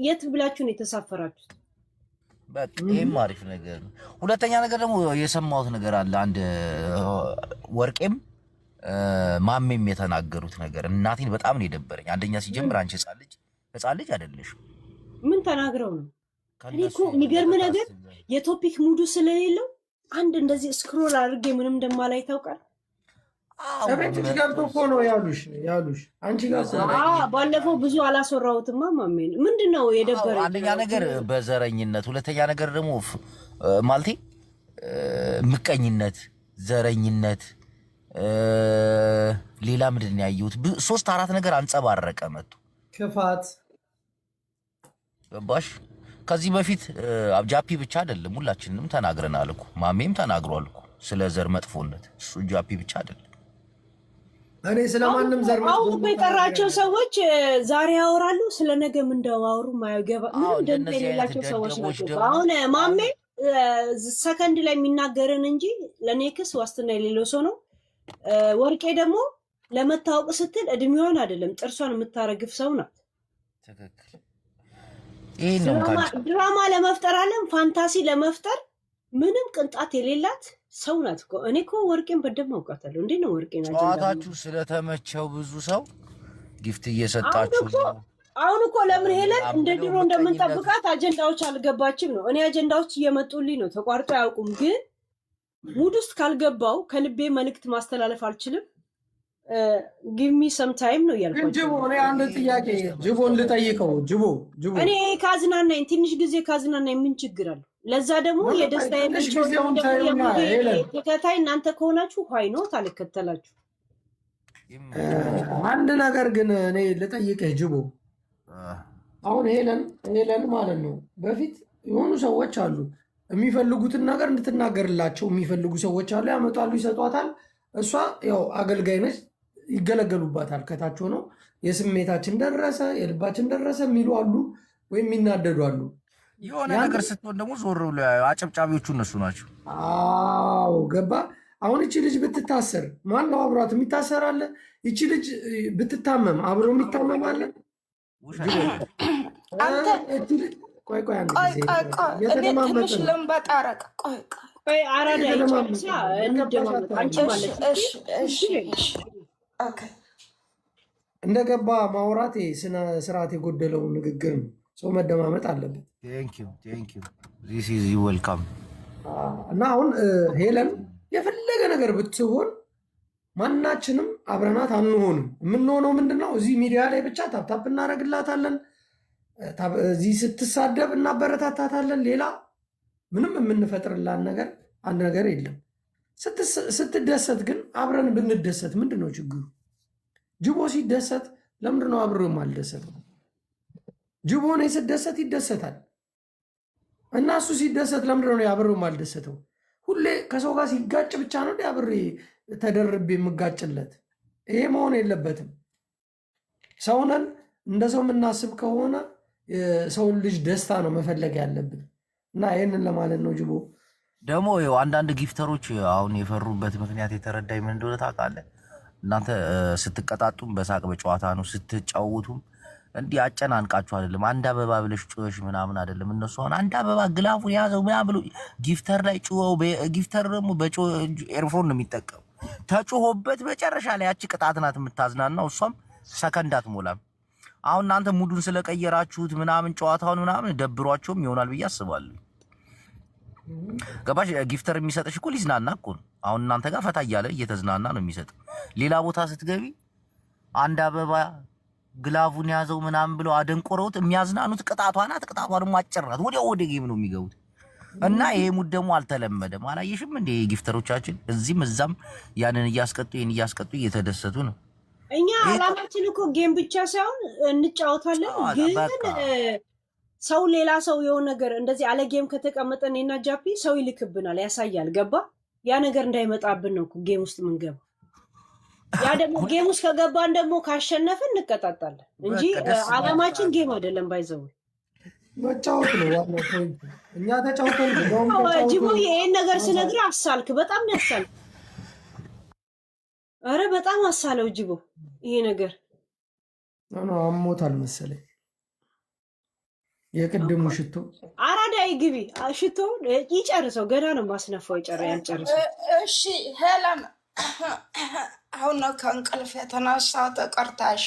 የት ብላችሁ ነው የተሳፈራችሁት? በቃ ይሄም አሪፍ ነገር ነው። ሁለተኛ ነገር ደግሞ የሰማሁት ነገር አለ። አንድ ወርቄም ማሜም የተናገሩት ነገር እናቴን በጣም ነው የደበረኝ። አንደኛ ሲጀምር አንቺ ህፃን ልጅ አይደለሽም። ምን ተናግረው ነው? እኔ እኮ የሚገርም ነገር የቶፒክ ሙዱ ስለሌለው አንድ እንደዚህ ስክሮል አድርጌ ምንም እንደማላይ ታውቃል። እቤትሽ ገብቶ እኮ ነው ያሉሽ አንቺ ጋር። ባለፈው ብዙ አላስወራሁትማ ማሜን። ምንድን ነው የደበረኝ? አንደኛ ነገር በዘረኝነት፣ ሁለተኛ ነገር ደግሞ ማለቴ ምቀኝነት፣ ዘረኝነት፣ ሌላ ምንድን ነው ያየሁት? 3-4 ነገር አንጸባረቀ መጡ። ክፋት ገባሽ? ከዚህ በፊት ጃፒ ብቻ አይደለም ሁላችንም ተናግረናል እኮ ማሜም ተናግሯል እኮ ስለ ዘር መጥፎነት። እሱ ጃፒ ብቻ አይደለም። እኔ ስለማንም ዘር መጥፎ አሁን የጠራቸው ሰዎች ዛሬ ያወራሉ፣ ስለ ነገ ምን እንደማወሩ ማይገባ ምን እንደሌላቸው ሰዎች ናቸው። አሁን ማሜ ሰከንድ ላይ የሚናገርን እንጂ ለኔክስ ዋስትና የሌለው ሰው ነው። ወርቄ ደግሞ ለመታወቅ ስትል እድሜዋን አይደለም ጥርሷን የምታረግፍ ሰው ናት። ትክክል። ድራማ ለመፍጠር አለም ፋንታሲ ለመፍጠር ምንም ቅንጣት የሌላት ሰው ናት እኮ። እኔ እኮ ወርቄን በደንብ አውቃታለሁ። እንዴት ነው ወርቄን ጨዋታችሁ ስለተመቸው ብዙ ሰው ጊፍት እየሰጣችሁ ነው። አሁን እኮ ለምን ሄለን እንደ ድሮ እንደምንጠብቃት አጀንዳዎች አልገባችም ነው። እኔ አጀንዳዎች እየመጡልኝ ነው፣ ተቋርጦ አያውቁም። ግን ሙድ ውስጥ ካልገባው ከልቤ መልእክት ማስተላለፍ አልችልም። ጊቭ ሚ ሰም ታይም ነው ያልኩት። ጅቦ እኔ አንድ ጥያቄ ጅቦን ልጠይቀው። ጅቦ እኔ ካዝናናኝ ትንሽ ጊዜ ካዝናናኝ ምን ችግር አለው? ለዛ ደግሞ የደስታ ተከታይ እናንተ ከሆናችሁ ሆይ ነው ታልከተላችሁ። አንድ ነገር ግን እኔ ልጠይቅህ ጅቦ። አሁን ሄለን ማለት ነው በፊት የሆኑ ሰዎች አሉ የሚፈልጉትን ነገር እንድትናገርላቸው የሚፈልጉ ሰዎች አሉ። ያመጣሉ፣ ይሰጧታል። እሷ ያው አገልጋይ ነች፣ ይገለገሉባታል። ከታች ሆነው የስሜታችን ደረሰ የልባችን ደረሰ የሚሉ አሉ፣ ወይም የሚናደዱ አሉ። የሆነ ነገር ስትሆን ደግሞ ዞር ብሎ አጨብጫቢዎቹ እነሱ ናቸው። አዎ ገባ። አሁን እቺ ልጅ ብትታሰር ማን ነው አብሯት የሚታሰር አለ? እቺ ልጅ ብትታመም አብሮ የሚታመም አለ? ትንሽ ልንበጣረቅ እንደገባ ማውራት ስነ ስርዓት የጎደለው ንግግር ነው። ሰው መደማመጥ አለበት። እና አሁን ሄለን የፈለገ ነገር ብትሆን ማናችንም አብረናት አንሆንም። የምንሆነው ምንድነው? እዚህ ሚዲያ ላይ ብቻ ታፕታፕ እናደርግላታለን፣ እዚህ ስትሳደብ እናበረታታታለን። ሌላ ምንም የምንፈጥርላት ነገር አንድ ነገር የለም። ስትደሰት ግን አብረን ብንደሰት ምንድነው ችግሩ? ጅቦ ሲደሰት ለምንድነው አብሮ የማልደሰተው? ጅቦ እኔ ስደሰት ይደሰታል እና እሱ ሲደሰት ለምንድነው አብሮ የማልደሰተው? ሁሌ ከሰው ጋር ሲጋጭ ብቻ ነው አብሬ ተደርቤ የምጋጭለት? ይሄ መሆን የለበትም። ሰውነን እንደ ሰው የምናስብ ከሆነ የሰውን ልጅ ደስታ ነው መፈለግ ያለብን እና ይህንን ለማለት ነው። ጅቦ ደግሞ አንዳንድ ጊፍተሮች አሁን የፈሩበት ምክንያት የተረዳኝ ምን እንደሆነ ታውቃለህ? እናንተ ስትቀጣጡም በሳቅ በጨዋታ ነው፣ ስትጫወቱም እንዲህ አጨናንቃችሁ አይደለም። አንድ አበባ ብለሽ ጮሽ ምናምን አይደለም። እነሱ አሁን አንድ አበባ ግላፉን ያዘው ምናምን ብሎ ጊፍተር ላይ ጮኸው፣ ጊፍተር ደግሞ ኤርፎን ነው የሚጠቀሙ። ተጮሆበት መጨረሻ ላይ ያቺ ቅጣት ናት የምታዝናናው። እሷም ሰከንድ አትሞላም። አሁን እናንተ ሙዱን ስለቀየራችሁት ምናምን ጨዋታውን ምናምን ደብሯቸውም ይሆናል ብዬ አስባለሁ። ገባሽ? ጊፍተር የሚሰጥሽ እኮ ሊዝናና እኮ ነው። አሁን እናንተ ጋር ፈታ እያለ እየተዝናና ነው የሚሰጥ። ሌላ ቦታ ስትገቢ አንድ አበባ ግላቡን ያዘው ምናምን ብለው አደንቆረውት የሚያዝናኑት ቅጣቷ ናት። ቅጣቷ ደግሞ አጭር ናት። ወዲያው ወደ ጌም ነው የሚገቡት። እና ይሄ ሙድ ደግሞ አልተለመደም። አላየሽም እንዴ? ጊፍተሮቻችን እዚህም እዛም ያንን እያስቀጡ ይሄን እያስቀጡ እየተደሰቱ ነው። እኛ አላማችን እኮ ጌም ብቻ ሳይሆን እንጫወታለን። ግን ሰው ሌላ ሰው የሆነ ነገር እንደዚህ አለ ጌም ከተቀመጠን እና ጃፒ ሰው ይልክብናል፣ ያሳያል። ገባ? ያ ነገር እንዳይመጣብን ነው ጌም ውስጥ የምንገባ። ያ ደግሞ ጌም ውስጥ ከገባን ደግሞ ካሸነፍን እንቀጣጣለን እንጂ አላማችን ጌም አይደለም። ባይዘው መጫወት ነው ዋናው ፖይንት። እኛ ተጫውተን ጅቦ ይሄን ነገር ስነግርህ አሳልክ፣ በጣም ያሳልክ። አረ በጣም አሳለው ጅቦ ይሄ ነገር ነው። አሞታል መሰለኝ። የቅድሙ ሽቶ አራዳ ይግቢ ሽቶ ይጨርሰው። ገና ነው ማስነፋው ያልጨርሰው። እሺ ሄለን አሁን ነው ከእንቅልፍ የተነሳው። ተቀርታሽ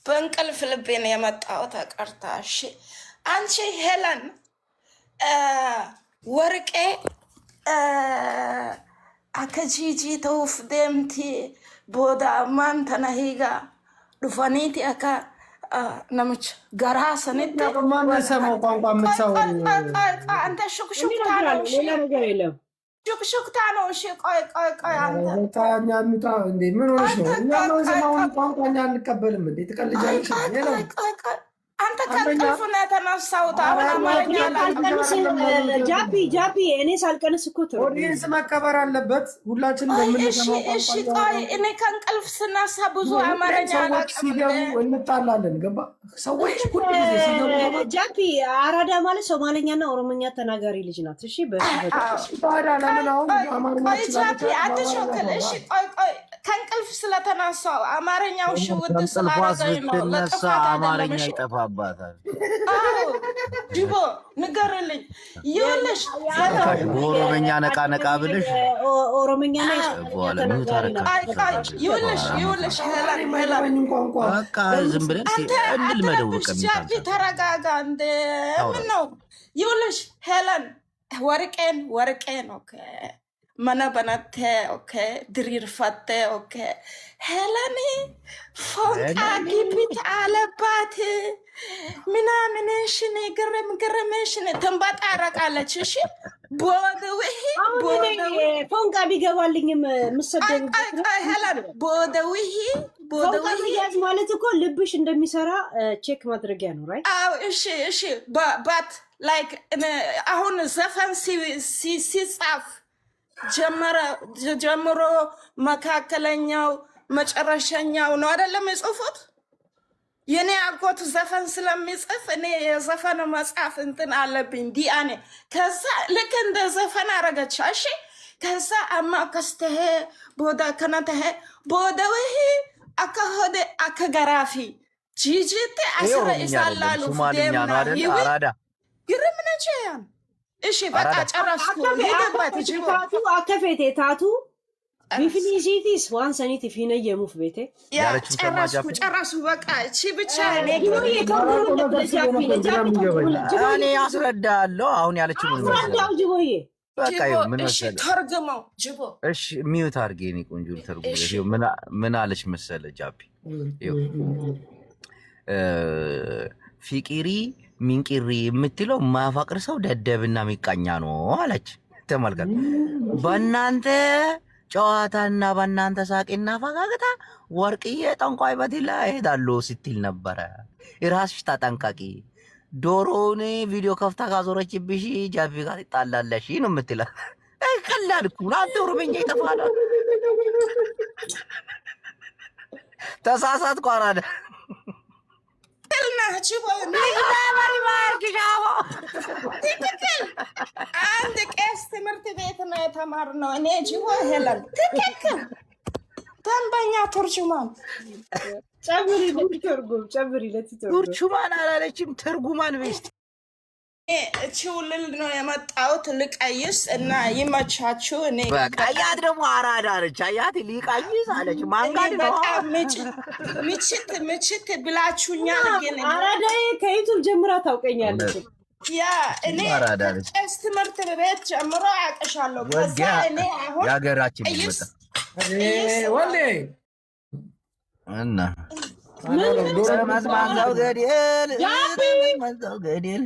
በእንቅልፍ ልቤን የመጣው ተቀርታሽ። አንቺ ሄለን ወርቄ አከጂጂ ተውፍ ደምቲ ቦዳ ማን ተነሂጋ ዱፋኒቲ አካ ነምች ጋራ ሰነደ ማነሰማው ቋንቋ የምትሰው አንተ ሹክሹክታ ነው። ሌላ ነገር የለም። ሹክሹክታ ነው። እሺ ቆይ አንተ ታኛ ምጣ እንዴ ምን ሆነሽ ነው? እኛ ማንሰማውን ቋንቋ እኛ አንቀበልም እንዴ? ትቀልጃለሽ? አንተ ከእንቅልፍ ነው የተነሳው። አሁን አማርኛ ጃፒ እኔ ሳልቀንስ እኮ ኦዲየንስ መከበር አለበት። ሁላችንም በምንሰማው ቋንቋ እሺ ቆይ እኔ ከእንቅልፍ ስነሳ ብዙ አማርኛ ሲገቡ እንጣላለን። ገባ ሰዎች ሁሉ ጊዜ ሲገቡ ጃፒ አራዳ ማለት ሶማሌኛና ኦሮሞኛ ተናጋሪ ልጅ ናት። እሺ ታዲያ ለምን አሁን አማርኛ ጃፒ አትሾክል። እሺ ቆይ ከእንቅልፍ ስለተነሳው አማርኛው ሽውጥ ስላደረገኝ ነው። ለጥፋ አማርኛ ይጠፋባታል። ጅቦ ንገርልኝ። ይኸውልሽ በኦሮምኛ ነቃ ብልሽ ኦሮምኛና ይኸውልሽ በቃ ዝም ብለን እንልመደው። ጃፒ ተረጋጋ። እንደ ምን ነው? ይኸውልሽ ሄለን ወርቄን ኦኬ mana banate okay dirir fatte okay helani fonka gibit አለባት ምናምንሽን ግርምሽን ተንባጣረቃለች። እሺ ቦደውሂ ፎንቃ ቢገባልኝም ምሰደኝ ሄለን ቦደውሂ ያዝ ማለት እኮ ልብሽ እንደሚሰራ ቼክ ማድረጊያ ነው ራይት? አዎ እሺ ባት ላይክ አሁን ዘፈን ሲጻፍ ጀምሮ መካከለኛው መጨረሻኛው ነው አይደለም የጽፉት። የኔ አጎት ዘፈን ስለሚጽፍ እኔ የዘፈን መጽሐፍ እንትን አለብኝ ዲአኔ። ከዛ ልክ እንደ ዘፈን አረገች። እሺ ከዛ አማ ከስተሄ ቦዳ ከነተሄ ቦደውሂ አከሆደ አከገራፊ ጂጂቴ አስረ ይሳላሉ አራዳ ግርምነቸያን እሺ በቃ ጨረስኩ። ሄደባት ጅቦቱ አከፌቴ ታቱ ቢፊኒሲቲስ ዋን ሰኒት ፊነ የሙፍ ቤቴ ጨረስኩ በቃ እቺ ብቻ እኔ ያስረዳለሁ። አሁን ያለችው ምን መሰለህ ጅቦዬ? በቃ ምን መሰለህ ተርግመው ጅቦ እሺ ሚዩት አድርጌ እኔ ቆንጆ ተርጉም። ምን አለች መሰለህ ጃፒ ፊቂሪ ሚንቂሪ የምትለው ማፋቅር ሰው ደደብና ሚቃኛ ነው አለች። ተመልከት። በእናንተ ጨዋታና በእናንተ ሳቄና ፈጋግታ ወርቅዬ ጠንቋይ ቤት ላይ እሄዳለሁ ስትል ነበረ። ራስሽ ተጠንቀቂ። ዶሮውን ቪዲዮ ከፍታ ካዞረችብሽ ጃፒ ጋር ትጣላለሽ ነው የምትለው። ቀላል እኮ አንተ ኦሮምኛ ይጠፋል። ተሳሳትኩ አራዳ አንድ ቄስ ትምህርት ቤት ነው የተማርነው። እኔ ጅቦ ሄለን ትክክል ደንበኛ ቱርጁማን ቱርጁማን አላለችም። ትርጉማን ቤስት እቺውልል ነው የመጣሁት ልቀይስ እና ይመቻችሁ። እኔ በቃ አያት ደግሞ አራዳ አለች። አያት ሊቀይስ አለች። ማንጋድ ነው ምችት ብላችሁኛል። ግን አራዳዬ ከዩቱብ ጀምራ ታውቀኛለች። ያ እኔ ቄስ ትምህርት ቤት ጀምሮ አያውቅሻለሁ። ከዛ እኔ አሁን የሀገራችን ይመጣ ወንዴ እና ማዝማዛው ገደል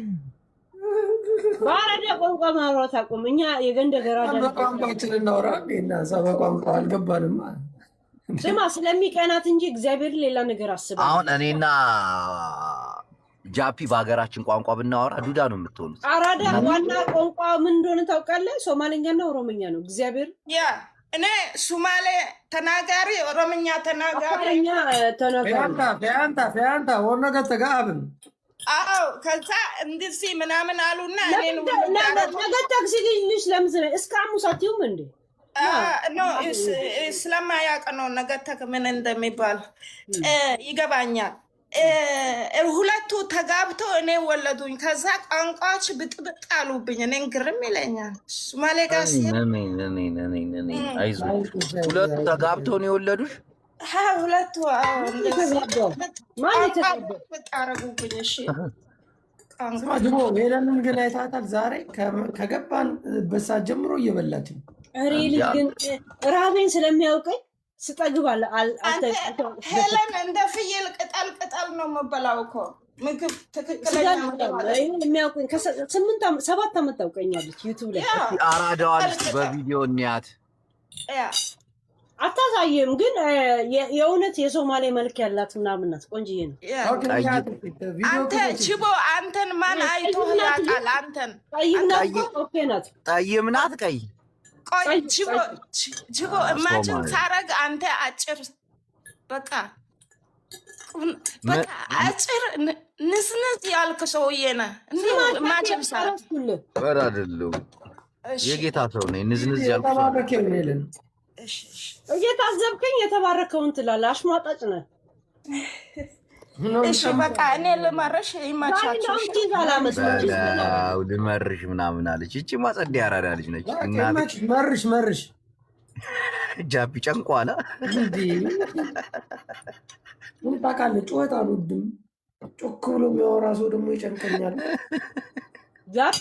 በአራዳ ቋንቋ ማውራት አቁም። እኛ የገንደ ገራዳ ቋንቋችን እናውራ እና ሰባ ቋንቋ አልገባንም። ስማ ስለሚቀናት እንጂ እግዚአብሔር ሌላ ነገር አስባ። አሁን እኔና ጃፒ በሀገራችን ቋንቋ ብናወራ ዱዳ ነው የምትሆኑት። አራዳ ዋና ቋንቋ ምን እንደሆነ ታውቃለህ? ሶማሌኛና ኦሮምኛ ነው። እግዚአብሔር ያ እኔ ሶማሌ ተናጋሪ ኦሮምኛ ተናጋሪ ፊያንታ ወነገ ተጋብን አዎ ከዛ እንደዚህ ምናምን አሉና እኔን ነገ ታክሲ ልጅ ለምዝነ እስከ አሙሳቲውም እንዴ ኖ ስለማያውቅ ነው ነገ ተክ ምን እንደሚባል ይገባኛል። ሁለቱ ተጋብተው እኔ ወለዱኝ። ከዛ ቋንቋዎች ብጥብጥ አሉብኝ። እኔን ግርም ይለኛል። ሶማሌ ጋር ሲሄድ ሁለቱ ተጋብተው ነው የወለዱሽ? ሁለቱ ብጥ አረጉብኝ። እሺ ስማጅቦ ሄለንን ግን አይታታል። ዛሬ ከገባንበት ሰዓት ጀምሮ እየበላች ነው። ኧረ ልጅ ግን ራቤን ስለሚያውቀኝ ስጠግባለ ሄለን እንደ ፍየል ቅጠል ቅጠል ነው የምበላው እኮ ምግብ ትክክለኛ የሚያውቁኝ 7 ዓመት ታውቀኛለች። ዩቱብ ላይ አራዳዋል በቪዲዮ እንያት አታሳየም፣ ግን የእውነት የሶማሌ መልክ ያላት ምናምን ናት። ቆንጅዬ ነው። አንተ ችቦ አንተን ማን አይቶ ያውቃል? አንተን ጠይም ናት ቀይ ቆይ ችቦ እማችን ሳረግ አንተ አጭር በቃ አጭር ንስንስ ያልክ ሰውዬ ነህ። እማችን ሳረግ አይደለም የጌታ ሰው ነኝ። ንዝንዝ ያልኩ ሰው እየታዘብከኝ የተባረከውን ትላለህ። አሽሟጣጭ ነህ። እሺ በቃ እኔ ልመርሽ ይመቻችሁ። ልመርሽ ምናምን አለች። እቺ ማጸድ ያራዳ ልጅ ነች። መርሽ ጃፒ ጨንቋላ ምን ታውቃለህ? ጩኸት አልወድም። ጮክ ብሎ የሚያወራ ሰው ደግሞ ይጨንቀኛል። ጃፒ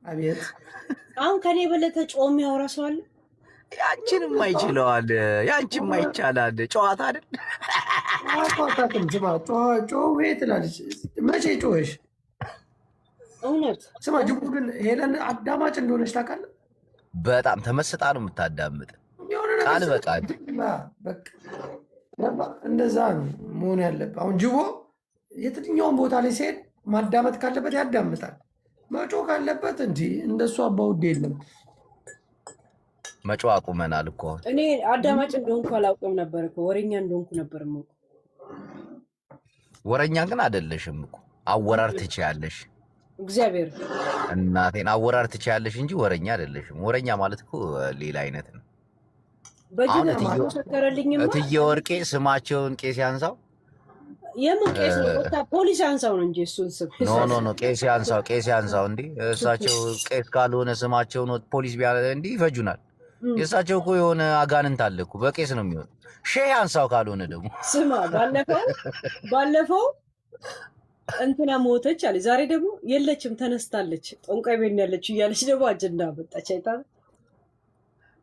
አቤት። አሁን ከኔ በለጠ ጮህ የሚያወራ ሰው አለ? ያንቺንም አይችለዋል፣ ያንቺም አይቻላል። ጨዋታ አይደል? አቋጣጥም ስማ፣ ጮህ ትላለች። መቼ ጮህሽ? እውነት ስማ። ጅቡ ግን ሄለን አዳማጭ እንደሆነች ታውቃለህ? በጣም ተመስጣ ነው የምታዳምጥ። ቃል በቃል እንደዛ ነው መሆን ያለብህ። አሁን ጅቦ የትኛውን ቦታ ላይ ሲሄድ ማዳመጥ ካለበት ያዳምጣል፣ መጮህ ካለበት እንዲህ እንደሱ አባውዴ የለም። መጮህ አቁመናል እኮ። እኔ አዳማጭ እንደሆንኩ አላውቅም ነበር እኮ፣ ወሬኛ እንደሆንኩ ነበር የማውቀው። ወሬኛ ግን አይደለሽም እኮ፣ አወራር ትችያለሽ። እግዚአብሔር እናቴን አወራር ትችያለሽ እንጂ ወሬኛ አይደለሽም። ወሬኛ ማለት እኮ ሌላ አይነት ነው። በጅነት ተከረልኝማ። እትዬ ወርቄ ስማቸውን ቄስ ያንሳው። የምን ቄስ ነው? ፖሊስ ያንሳው ነው እንጂ እሱን ስም ኖ ቄስ ያንሳው እንዴ። እሳቸው ቄስ ካልሆነ ስማቸውን ፖሊስ እንዲህ ይፈጁናል። የእሳቸው እኮ የሆነ አጋንንት አለ እኮ፣ በቄስ ነው የሚሆን። ሼህ አንሳው ካልሆነ ደግሞ ስማ፣ ባለፈው እንትና ሞተች አለ፣ ዛሬ ደግሞ የለችም ተነስታለች፣ ጠንቋይ ቤት ያለች እያለች ደግሞ አጀንዳ መጣች። አይታ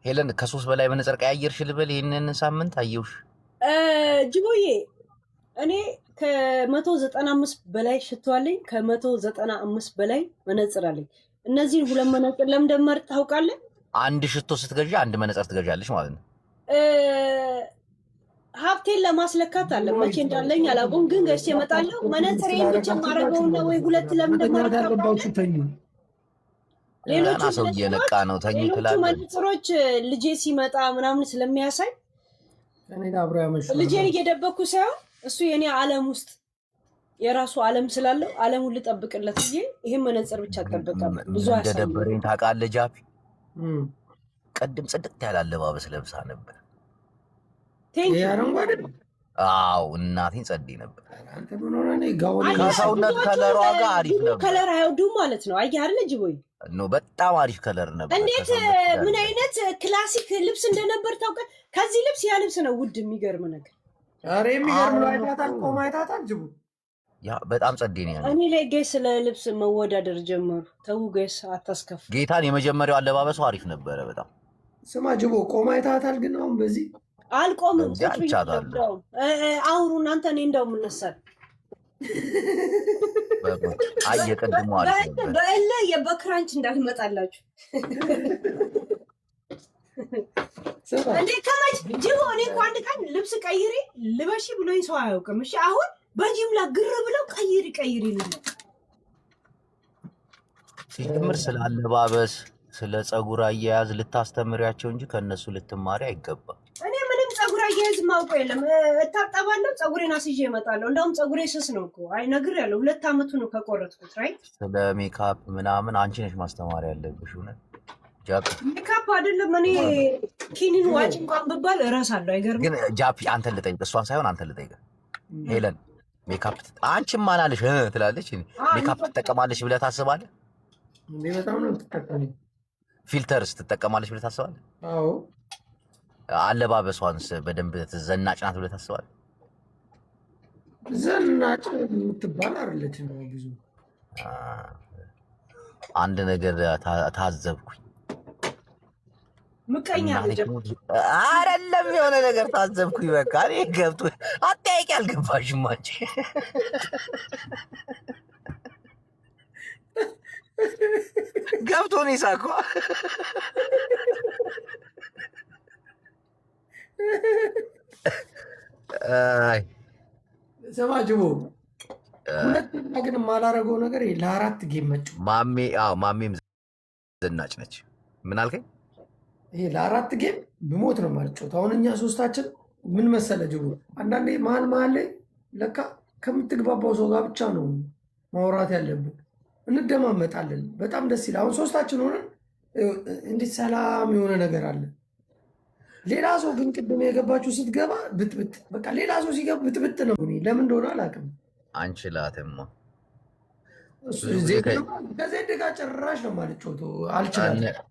ሄለን ከ3 በላይ መነጽር ቀያየርሽ ልበል። ይህንን ሳምንት አየውሽ ጅቦዬ። እኔ ከ195 በላይ ሽቶ አለኝ፣ ከ195 በላይ መነጽር አለኝ። እነዚህን 2 መነጽር ለምደመር ታውቃለህ? አንድ ሽቶ ስትገዢ 1 መነጽር ትገዣለሽ ማለት ነው። ሀብቴን ለማስለካት አለ። መቼ እንዳለኝ አላውቅም፣ ግን ገዝቼ እመጣለሁ። መነጽሬን ብቻ ማድረገውና ወይ 2 ለምደመር ሌሎቹ ሰው እየነቃ ነው ተኝ ትላለህ። መነጽሮች ልጄ ሲመጣ ምናምን ስለሚያሳይ ልጄን እየደበኩ ሳይሆን እሱ የኔ ዓለም ውስጥ የራሱ ዓለም ስላለው ዓለሙን ልጠብቅለት ብዬ ይሄን መነጽር ብቻ እጠብቃለሁ። ብዙ እንደደበረኝ ታውቃለህ ጃፒ። ቀድም ጽድቅት ያለ አለባበስ ለብሳ ነበር። አዎ እናቴን ጸዴ ነበር። ከሰውነት ከለሯ ጋር አሪፍ ነበር። ከለር አይወዱም ማለት ነው። አየህ አይደል ጅቦይ? በጣም አሪፍ ከለር ነበር። እንዴት ምን አይነት ክላሲክ ልብስ እንደነበር ታውቃለህ? ከዚህ ልብስ ያ ልብስ ነው ውድ። የሚገርም ነገር። ኧረ የሚገርም ነው። አይታታል፣ ቆማ አይታታል ጅቡ። ያ በጣም ጸዴ ነው ያለው። እኔ ላይ ጋይስ ስለ ልብስ መወዳደር ጀመሩ። ተው ጋይስ አታስከፍ። ጌታን የመጀመሪያው አለባበሱ አሪፍ ነበረ በጣም። ስማ ጅቦ፣ ቆማ አይታታል። ግን አሁን በዚህ አልቆምም። አውሩ እናንተ። እኔ እንደውም እነሳለሁ። የቀድሞ በእለ የበክራንች እንዳልመጣላችሁ እንዴ ከመች ጅቦ። እኔ እኮ አንድ ቀን ልብስ ቀይሬ ልበሺ ብሎኝ ሰው አያውቅም። እሺ አሁን በጅምላ ግር ብለው ቀይሪ ነው። ሲጀምር ስለ አለባበስ ስለ ፀጉር አያያዝ ልታስተምሪያቸው እንጂ ከእነሱ ልትማሪ አይገባም። እኔ ምንም ፀጉር አያያዝ ማውቀው የለም። እታጠባለሁ፣ ፀጉሬን አስይዤ እመጣለሁ። እንደውም ፀጉሬ ስስ ነው እኮ። አይ ነግሬያለሁ፣ 2 ዓመቱ ነው ከቆረጥኩት። ራይት ስለ ሜካፕ ምናምን አንቺ ነሽ ማስተማር ያለብሽ። እውነት ጃፒ ሜካፕ አይደለም። እኔ ኪኒን ዋጭ እንኳን ብባል እረሳለሁ። አይገርምም? ግን ጃፒ አንተን ልጠይቅ፣ እሷን ሳይሆን አንተን ልጠይቅ። ሄለን ሜካፕ አንቺም አላለሽ ትላለች። ሜካፕ ትጠቀማለሽ ብለህ ታስባለህ? እኔ በጣም ነው የምትጠቀመው። ፊልተርስ ትጠቀማለች ብለህ ታስባለህ? አዎ። አለባበሷንስ በደንብ ዘናጭ ናት ብለህ ታስባለህ? ዘናጭ የምትባል አይደለችም። ብዙ አንድ ነገር ታዘብኩኝ። ምቀኛ አይደለም የሆነ ነገር ታዘብኩኝ። በቃ እኔ ገብቶ አጠያቂ አልገባሽም አንቺ። ገብቶ ነው ሳኮ ስማ ጅቦ፣ ሁለተኛ ግን የማላረገው ነገር ለ4 ጌም መጫወት። ማሜም ዘናጭ ነች። ምን አልከኝ? ይሄ ለ4 ጌም ብሞት ነው የማልጫወት። አሁን እኛ 3ታችን ምን መሰለ ጅቦ፣ አንዳንዴ መሀል ላይ ለካ ከምትግባባው ሰው ጋር ብቻ ነው ማውራት ያለብን። እንደማመጣለን። በጣም ደስ ይላል። አሁን 3ታችን ሆነን እንዴት ሰላም የሆነ ነገር አለ። ሌላ ሰው ግን ቅድም የገባችሁ ስትገባ ብጥብጥ፣ በቃ ሌላ ሰው ሲገባ ብጥብጥ ነው። ለምን እንደሆነ አላውቅም። አንችላትማ ከዜድ ጋር ጭራሽ ነው የማልጫወተው። አልችላትም።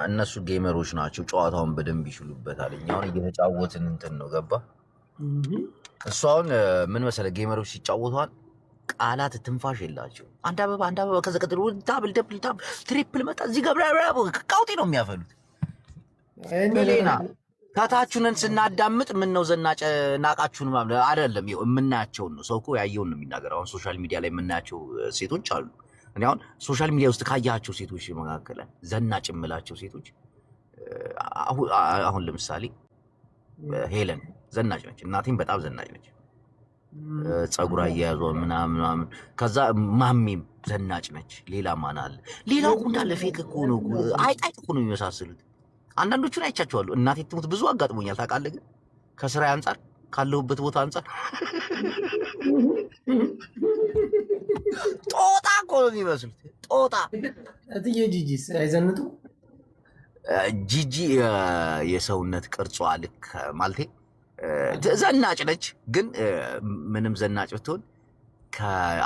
እነሱ ጌመሮች ናቸው፣ ጨዋታውን በደንብ ይችሉበታል። እኛ አሁን እየተጫወትን እንትን ነው ገባ። እሱ አሁን ምን መሰለህ ጌመሮች ሲጫወቷል ቃላት ትንፋሽ የላቸው። አንድ አበባ ከዛ ቀጥሎ ዳብል ትሪፕል መጣ እዚህ ጋር ቃውጤ ነው የሚያፈሉት። ሌና ታታችሁንን ስናዳምጥ ምን ነው ዘናጭ ናቃችሁን ማለት አይደለም። የምናያቸውን ነው። ሰው እኮ ያየውን ነው የሚናገረው። አሁን ሶሻል ሚዲያ ላይ የምናያቸው ሴቶች አሉ። እኔ አሁን ሶሻል ሚዲያ ውስጥ ካያቸው ሴቶች መካከል ዘናጭ የምላቸው ሴቶች አሁን ለምሳሌ ሄለን ዘናጭ ነች። እናቴም በጣም ዘናጭ ነች። ጸጉር አያያዟ ምናምን። ከዛ ማሚም ዘናጭ ነች። ሌላ ማን አለ? ሌላው እንዳለ ፌክ እኮ ነው። አይጣይ እኮ ነው የሚመሳሰሉት። አንዳንዶቹን አይቻቸዋለሁ። እናቴ ትሙት ብዙ አጋጥሞኛል። ታውቃለህ? ግን ከስራ አንጻር ካለሁበት ቦታ አንጻር ጦጣ እኮ ነው የሚመስሉት። ጦጣ እትዬ ጂጂስ አይዘንጡ? ጂጂ የሰውነት ቅርጿ ልክ ማለቴ ዘናጭ ነች። ግን ምንም ዘናጭ ብትሆን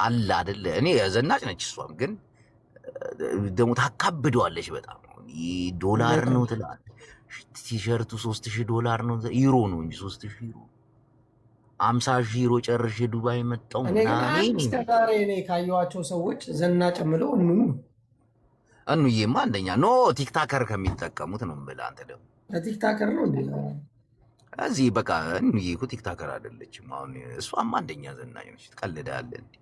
አለ አይደለ? እኔ ዘናጭ ነች። እሷም ግን ደግሞ ታካብደዋለች በጣም። ዶላር ነው ትላለች። ቲሸርቱ $3000 ነው። ዩሮ ነው እንጂ 3000 ዩሮ 50,000 ዩሮ ጨርሼ ዱባይ መጣሁ። እስከዛሬ እኔ ካየኋቸው ሰዎች ዘናጭ የምለው እኑዬማ አንደኛ ኖ ቲክታከር ከሚጠቀሙት ነው የምልህ። አንተ ደግሞ ቲክታከር ነው እንዴ? እዚህ በቃ እኑዬ እኮ ቲክታከር አይደለችም። አሁን እሷም አንደኛ ዘናጭ ነች። ትቀልዳለህ እንዴ?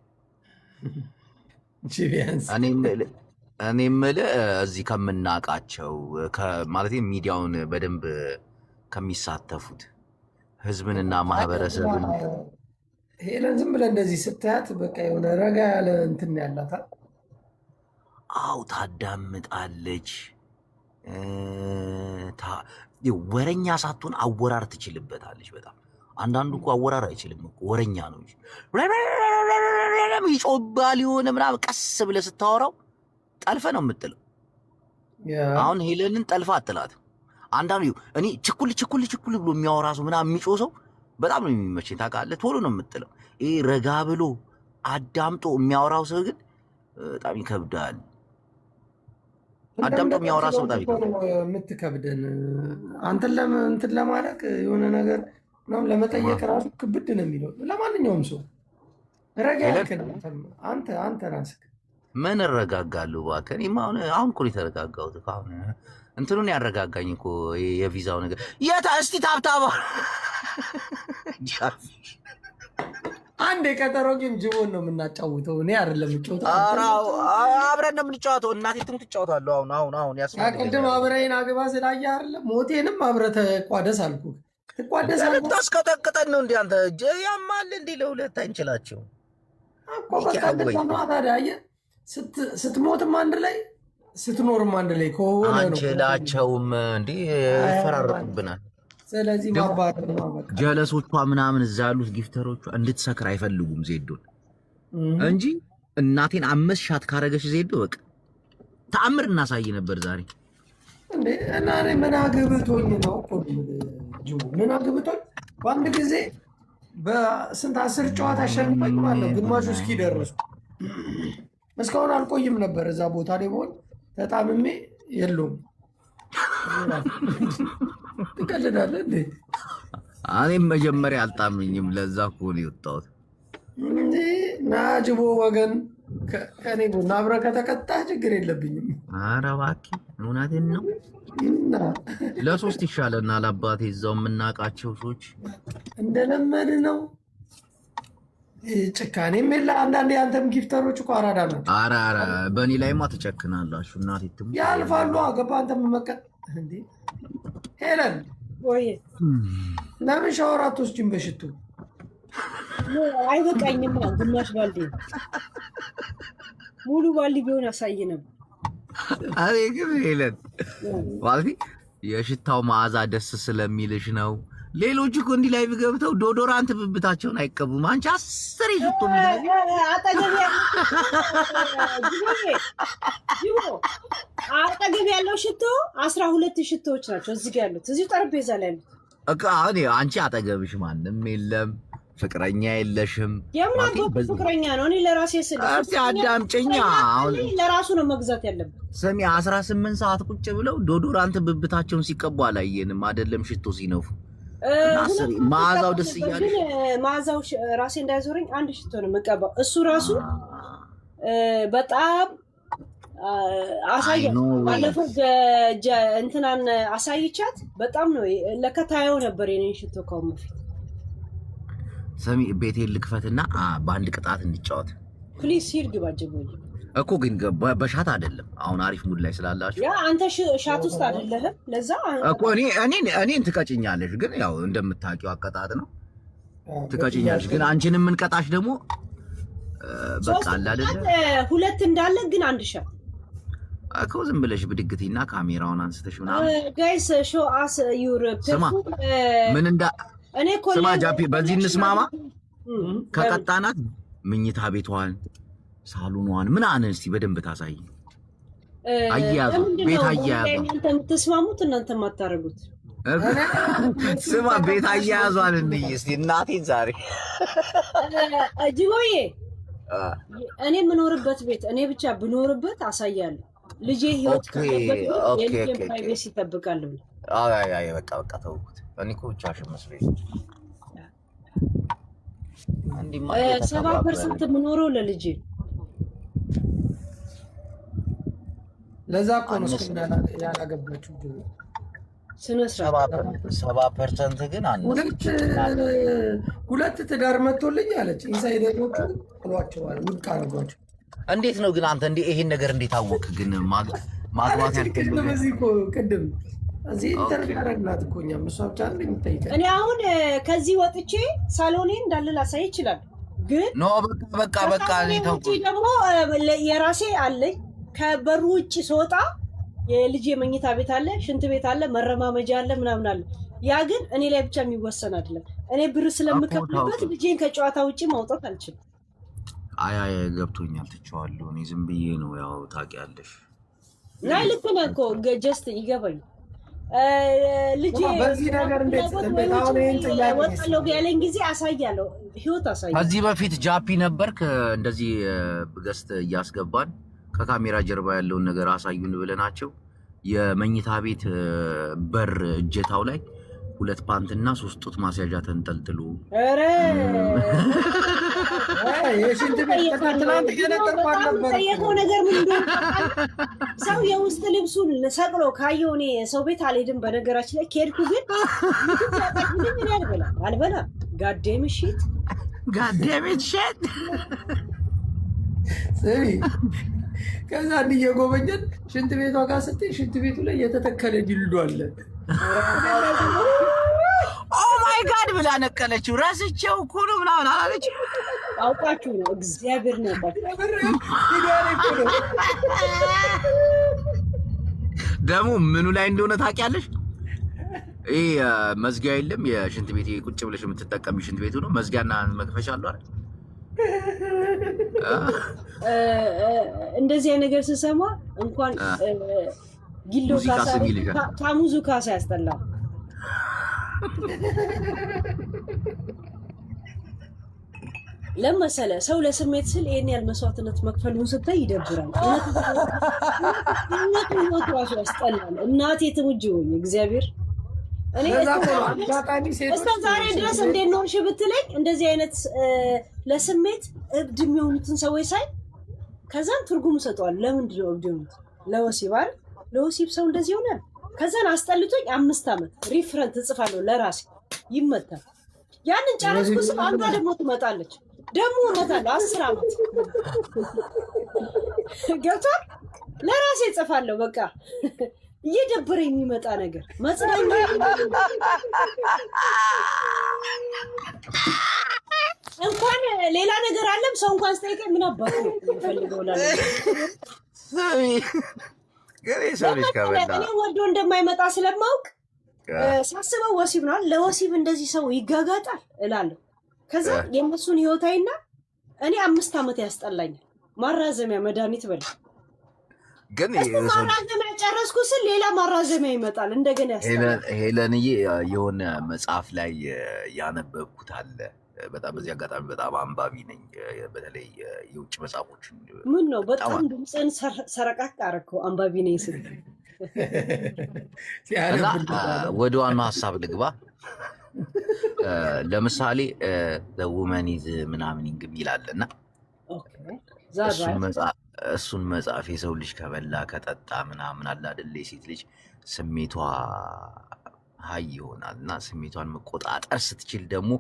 እኔ የምልህ እዚህ ከምናውቃቸው ማለት ሚዲያውን በደንብ ከሚሳተፉት ህዝብንና ማህበረሰብን ሄለን ዝም ብለህ እንደዚህ ስታያት በቃ የሆነ ረጋ ያለ እንትን ያላታል። አው ታዳምጣለች። ወረኛ ሳትሆን አወራር ትችልበታለች በጣም። አንዳንዱ እኮ አወራር አይችልም እኮ ወረኛ ነው እንጂ ይጮባል የሆነ ምናምን። ቀስ ብለህ ስታወራው ጠልፈ ነው የምጥለው። አሁን ሄለንን ጠልፋ አጥላትም። አንዳንዱ እኔ ችኩል ብሎ የሚያወራ ሰው ምናምን የሚጮህ ሰው በጣም ነው የሚመቸኝ። ታውቃለህ? ቶሎ ነው የምጥለው። ይሄ ረጋ ብሎ አዳምጦ የሚያወራው ሰው ግን በጣም ይከብዳል። አዳምጦ የሚያወራ ሰው በጣም ይከብዳል። የምትከብደን አንተን እንትን ለማድረግ የሆነ ነገር ምናምን ለመጠየቅ ራሱ ክብድ ነው የሚለው ለማንኛውም ሰው። ረጋ ያልክ አንተ ራስህ ምን እረጋጋለሁ እባክህ። እኔማ አሁን እኮ ነው የተረጋጋሁት። አሁን እንትኑን ያረጋጋኝ እኮ የቪዛው ነገር። እስቲ ታብታባ አንድ የቀጠሮ ጌም ጅቦን ነው የምናጫውተው። እኔ አይደለም የምጫወተው። አብረን ነው የምንጫወተው። እናቴ ትሙት ትጫወታለሁ። አሁን ያስፈልጋል። ቅድም አብረኸኝ አግባ ስላየህ አይደለም ሞቴንም አብረህ ተቋደስ አልኩህ። ትቋደሳለህ። ልታስቀጠቅጠን ነው እንዴ አንተ? ያማል እንዴ? ለሁለት አንችላቸው እኮ በቃ ታዲያ አየህ፣ ስትሞትም አንድ ላይ ስትኖርም አንድ ላይ ከሆነ ነው። አንችላቸውም እንዴ? ይፈራረቁብናል። ስለዚህ ማባረር ነው በቃ። ጀለሶቿ ምናምን እዛ ያሉት ጊፍተሮቿ እንድትሰክር አይፈልጉም ዜዶን እንጂ እናቴን 5 ሻት ካረገች ዜዶ በቃ ተአምር እናሳይ ነበር ዛሬ እንዴ። እና እኔ ምን አግብቶኝ ነው እኮ ምን አግብቶኝ በአንድ ጊዜ በስንት 10 ጨዋታ አሸንፈኝ ማለት ነው። ግማሹ እስኪ ደረሱ። እስካሁን አልቆይም ነበር እዛ ቦታ ላይ በሆን ተጣምሜ የለውም። ትቀልዳለህ እንዴ? እኔም መጀመሪያ አልጣምኝም። ለዛ እኮ ነው የወጣሁት። እንዴ ናጅቦ ወገን ከኔ ቡና አብረህ ከተቀጣህ ችግር የለብኝም። ኧረ እባክህ እውነቴን ነው። ለሶስት ይሻለናል አባቴ። እዛው የምናውቃቸው ሰዎች እንደለመድ ነው። ጭካኔም የለ። አንዳንዴ አንተም ጊፍተሮች እኮ አራዳ ናቸው። ኧረ በእኔ ላይማ ትጨክናላችሁ እናቴ። ያልፋሉ። ገባ አንተም መቀጥ እንዴ ሄለን ወይ ለምን ሻወር አትወስጂም በሽቱ? አይበቃኝም። ግማሽ ባልዲ ሙሉ ባልዲ ቢሆን አሳይ ነበር። አሬ ግን ሄለን ማለት የሽታው መዓዛ ደስ ስለሚልሽ ነው። ሌሎች እኮ እንዲህ ላይ ገብተው ዶዶራንት ብብታቸውን አይቀቡም። አንቺ 10 ሽቶ አጠገብ ያለው ሽቶ 12 ሽቶዎች ናቸው እዚህ ጋር ያሉት፣ እዚሁ ጠረጴዛ ላይ ያሉት። አሁን አንቺ አጠገብሽ ማንም የለም፣ ፍቅረኛ የለሽም። የምን አባቱ ፍቅረኛ ነው? እኔ ለራሴ ስለ አዳምጪኝ። አሁን ለራሱ ነው መግዛት ያለበት። ስሚ 18 ሰዓት ቁጭ ብለው ዶዶራንት ብብታቸውን ሲቀቡ አላየንም። አይደለም ሽቶ ሲነፉ መዓዛው ደስ እያለ ግን መዓዛው ራሴ እንዳይዞረኝ አንድ ሽቶ ነው የምቀባው። እሱ ራሱ በጣም አሳየው። ባለፈው እንትናን አሳይቻት በጣም ነው ለከታየው ነበር የኔን ሽቶ ካሁን በፊት። ሰሚ ቤቴን ልክፈትና በአንድ ቅጣት እንጫወት ፕሊዝ። ሂድ ግባ ጀቦይ እኮ ግን በሻት አይደለም። አሁን አሪፍ ሙድ ላይ ስላላችሁ ያ አንተ ሻት ውስጥ አይደለህም። ለዛ እኮ እኔን ትቀጭኛለሽ። ግን ያው እንደምታውቂው አቀጣጥ ነው ትቀጭኛለሽ። ግን አንቺን የምንቀጣሽ ደግሞ በቃ አለ አይደለ? ሁለት እንዳለ ግን አንድ ሻት እኮ ዝም ብለሽ ብድግቲና ካሜራውን አንስተሽ ምናምን ጋይስ ሾው አስ ዩር ፐርፎርም ምን እንዳ እኔ እኮ ስማ ጃፒ፣ በዚህ እንስማማ። ከቀጣናት ምኝታ ቤቷን ሳሎኗን ምን አነ እስቲ በደንብ ታሳይ። አያያዙ ቤት አያያዙ እናንተ የምትስማሙት እናንተ የማታረጉት። ስማ ቤት አያያዟን እንይ እስቲ እናቴን ዛሬ ጅቦዬ እኔ የምኖርበት ቤት እኔ ብቻ ብኖርበት አሳያለሁ። ልጄ ህይወት ከበት የልጄን ፕራይቬሲ ይጠብቃለሁ። አይ በቃ ተውኩት። እኔ እኮ ብቻሽን መስሎኝ 70% የምኖረው ለልጄ። ለዛ እኮ ነው ያላገባችሁ። ስነ ስርዓት 70% ግን ሁለት ትዳር መጥቶልኝ አለች። ኢንሳይደሮቹ ብሏቸዋል፣ ውድቅ አድርጓቸው። እንዴት ነው ግን አንተ ይሄን ነገር እንዴት አወቅ? ግን ማግባት ያልከኝ በዚህ እኮ ቅድም እዚህ ኢንተርቪው ያደረግናት እኮ እኛም እሷ ብቻ እንደምትጠይቀኝ። እኔ አሁን ከዚህ ወጥቼ ሳሎኔን እንዳለ ላሳይ ይችላል። ግን ኖ በቃ እኔ ተውኩ። ደግሞ የራሴ አለኝ። ከበሩ ውጭ ስወጣ የልጄ መኝታ ቤት አለ፣ ሽንት ቤት አለ፣ መረማመጃ አለ፣ ምናምን አለ። ያ ግን እኔ ላይ ብቻ የሚወሰን አይደለም። እኔ ብር ስለምከፍልበት ልጄን ከጨዋታ ውጭ ማውጣት አልችልም። አይ ገብቶኛል፣ ትቼዋለሁ። እኔ ዝም ብዬ ነው ያው ታውቂያለሽ። ናይ ልክ ነህ እኮ ጀስት ይገባኝ። ልጄ በዚህ ነገር እንዴት አሁን ይሄን ጥያቄ ወጣለው ያለኝ ጊዜ አሳያለሁ፣ ህይወት አሳያለሁ። ከዚህ በፊት ጃፒ ነበርክ እንደዚህ ገስት እያስገባን ከካሜራ ጀርባ ያለውን ነገር አሳዩን ብለናቸው የመኝታ ቤት በር እጀታው ላይ 2 ፓንትና 3 ጡት ማስያዣ ተንጠልጥሎ ኧረ የሽንት ቤት ተከታትላንት እየነጠርኳት ነበር። ጠየቀው ነገር ምን እንደሆነ ሰው የውስጥ ልብሱን ሰቅሎ ካየው እኔ ሰው ቤት አልሄድም። በነገራችን ላይ ከሄድኩ ግን ምን አልበላም። ጋዴም ሽት ስሚ። ከዛ እየጎበኘን ሽንት ቤቷ ጋር ስትይ ሽንት ቤቱ ላይ የተተከለ ድልዶ አለ። ኦ ማይ ጋድ ብላ ነቀለችው። ረስቼው እኮ ነው ምናምን አላለች። አውቃችሁ ነው እግዚአብሔር ነው ደግሞ ምኑ ላይ እንደሆነ ታውቂያለሽ? ይሄ መዝጊያ የለም የሽንት ቤት ቁጭ ብለሽ የምትጠቀሚ ሽንት ቤቱ ነው። መዝጊያና መክፈሻ አለው አይደል? እንደዚህ አይነት ነገር ስሰማ እንኳን ጊሎ ካሳ ታሙዙ ካሳ ያስጠላል። ለመሰለ ሰው ለስሜት ስል ይሄን ያህል መስዋዕትነት መክፈሉን ስታይ ይደብራል። እውነት ህይወት ራሱ ያስጠላል። እናቴ ትሙጅ ሆይ እግዚአብሔር እኔ እስከ ዛሬ ድረስ እንዴት ኖርሽ ብትለኝ እንደዚህ አይነት ለስሜት እብድ የሚሆኑትን ሰዎች ሳይ ከዛን ትርጉም ሰጠዋል። ለምንድን ነው እብድ የሆኑት? ለወሲብ አይደል? ለወሲብ ሰው እንደዚህ ይሆናል። ከዛን አስጠልቶኝ 5 ዓመት ሪፍረንት እጽፋለሁ ለራሴ ይመታል። ያንን ጨረስኩ ስል አንዷ ደግሞ ትመጣለች ደግሞ እመታለሁ 10 ዓመት ገብቷል። ለራሴ እጽፋለሁ በቃ እየደበረኝ የሚመጣ ነገር መጽናኛ እንኳን ሌላ ነገር አለም ሰው እንኳን ስጠይቀኝ ምን አባቱ ፈልገው እኔ ወዶ እንደማይመጣ ስለማውቅ ሳስበው ወሲብ ነው ለወሲብ እንደዚህ ሰው ይጋጋጣል እላለሁ። ከዛ የእነሱን ህይወታይና እኔ 5 ዓመት ያስጠላኛል። ማራዘሚያ መድኃኒት በል ግን ማራዘሚያ ጨረስኩ ስል ሌላ ማራዘሚያ ይመጣል እንደገና ያስጠላል። ሄለንዬ የሆነ መጽሐፍ ላይ ያነበብኩት አለ። በጣም በዚህ አጋጣሚ በጣም አንባቢ ነኝ። በተለይ የውጭ መጽሐፎችን ምን ነው በጣም ድምፅን ሰረቃቅ አደረከው አንባቢ ነኝ ስል ወደ ዋናው ሀሳብ ልግባ። ለምሳሌ ውመን ኢዝ ምናምን ይላልና እሱን መጽሐፍ የሰው ልጅ ከበላ ከጠጣ ምናምን አለ አይደል የሴት ልጅ ስሜቷ ሀይ ይሆናል እና ስሜቷን መቆጣጠር ስትችል ደግሞ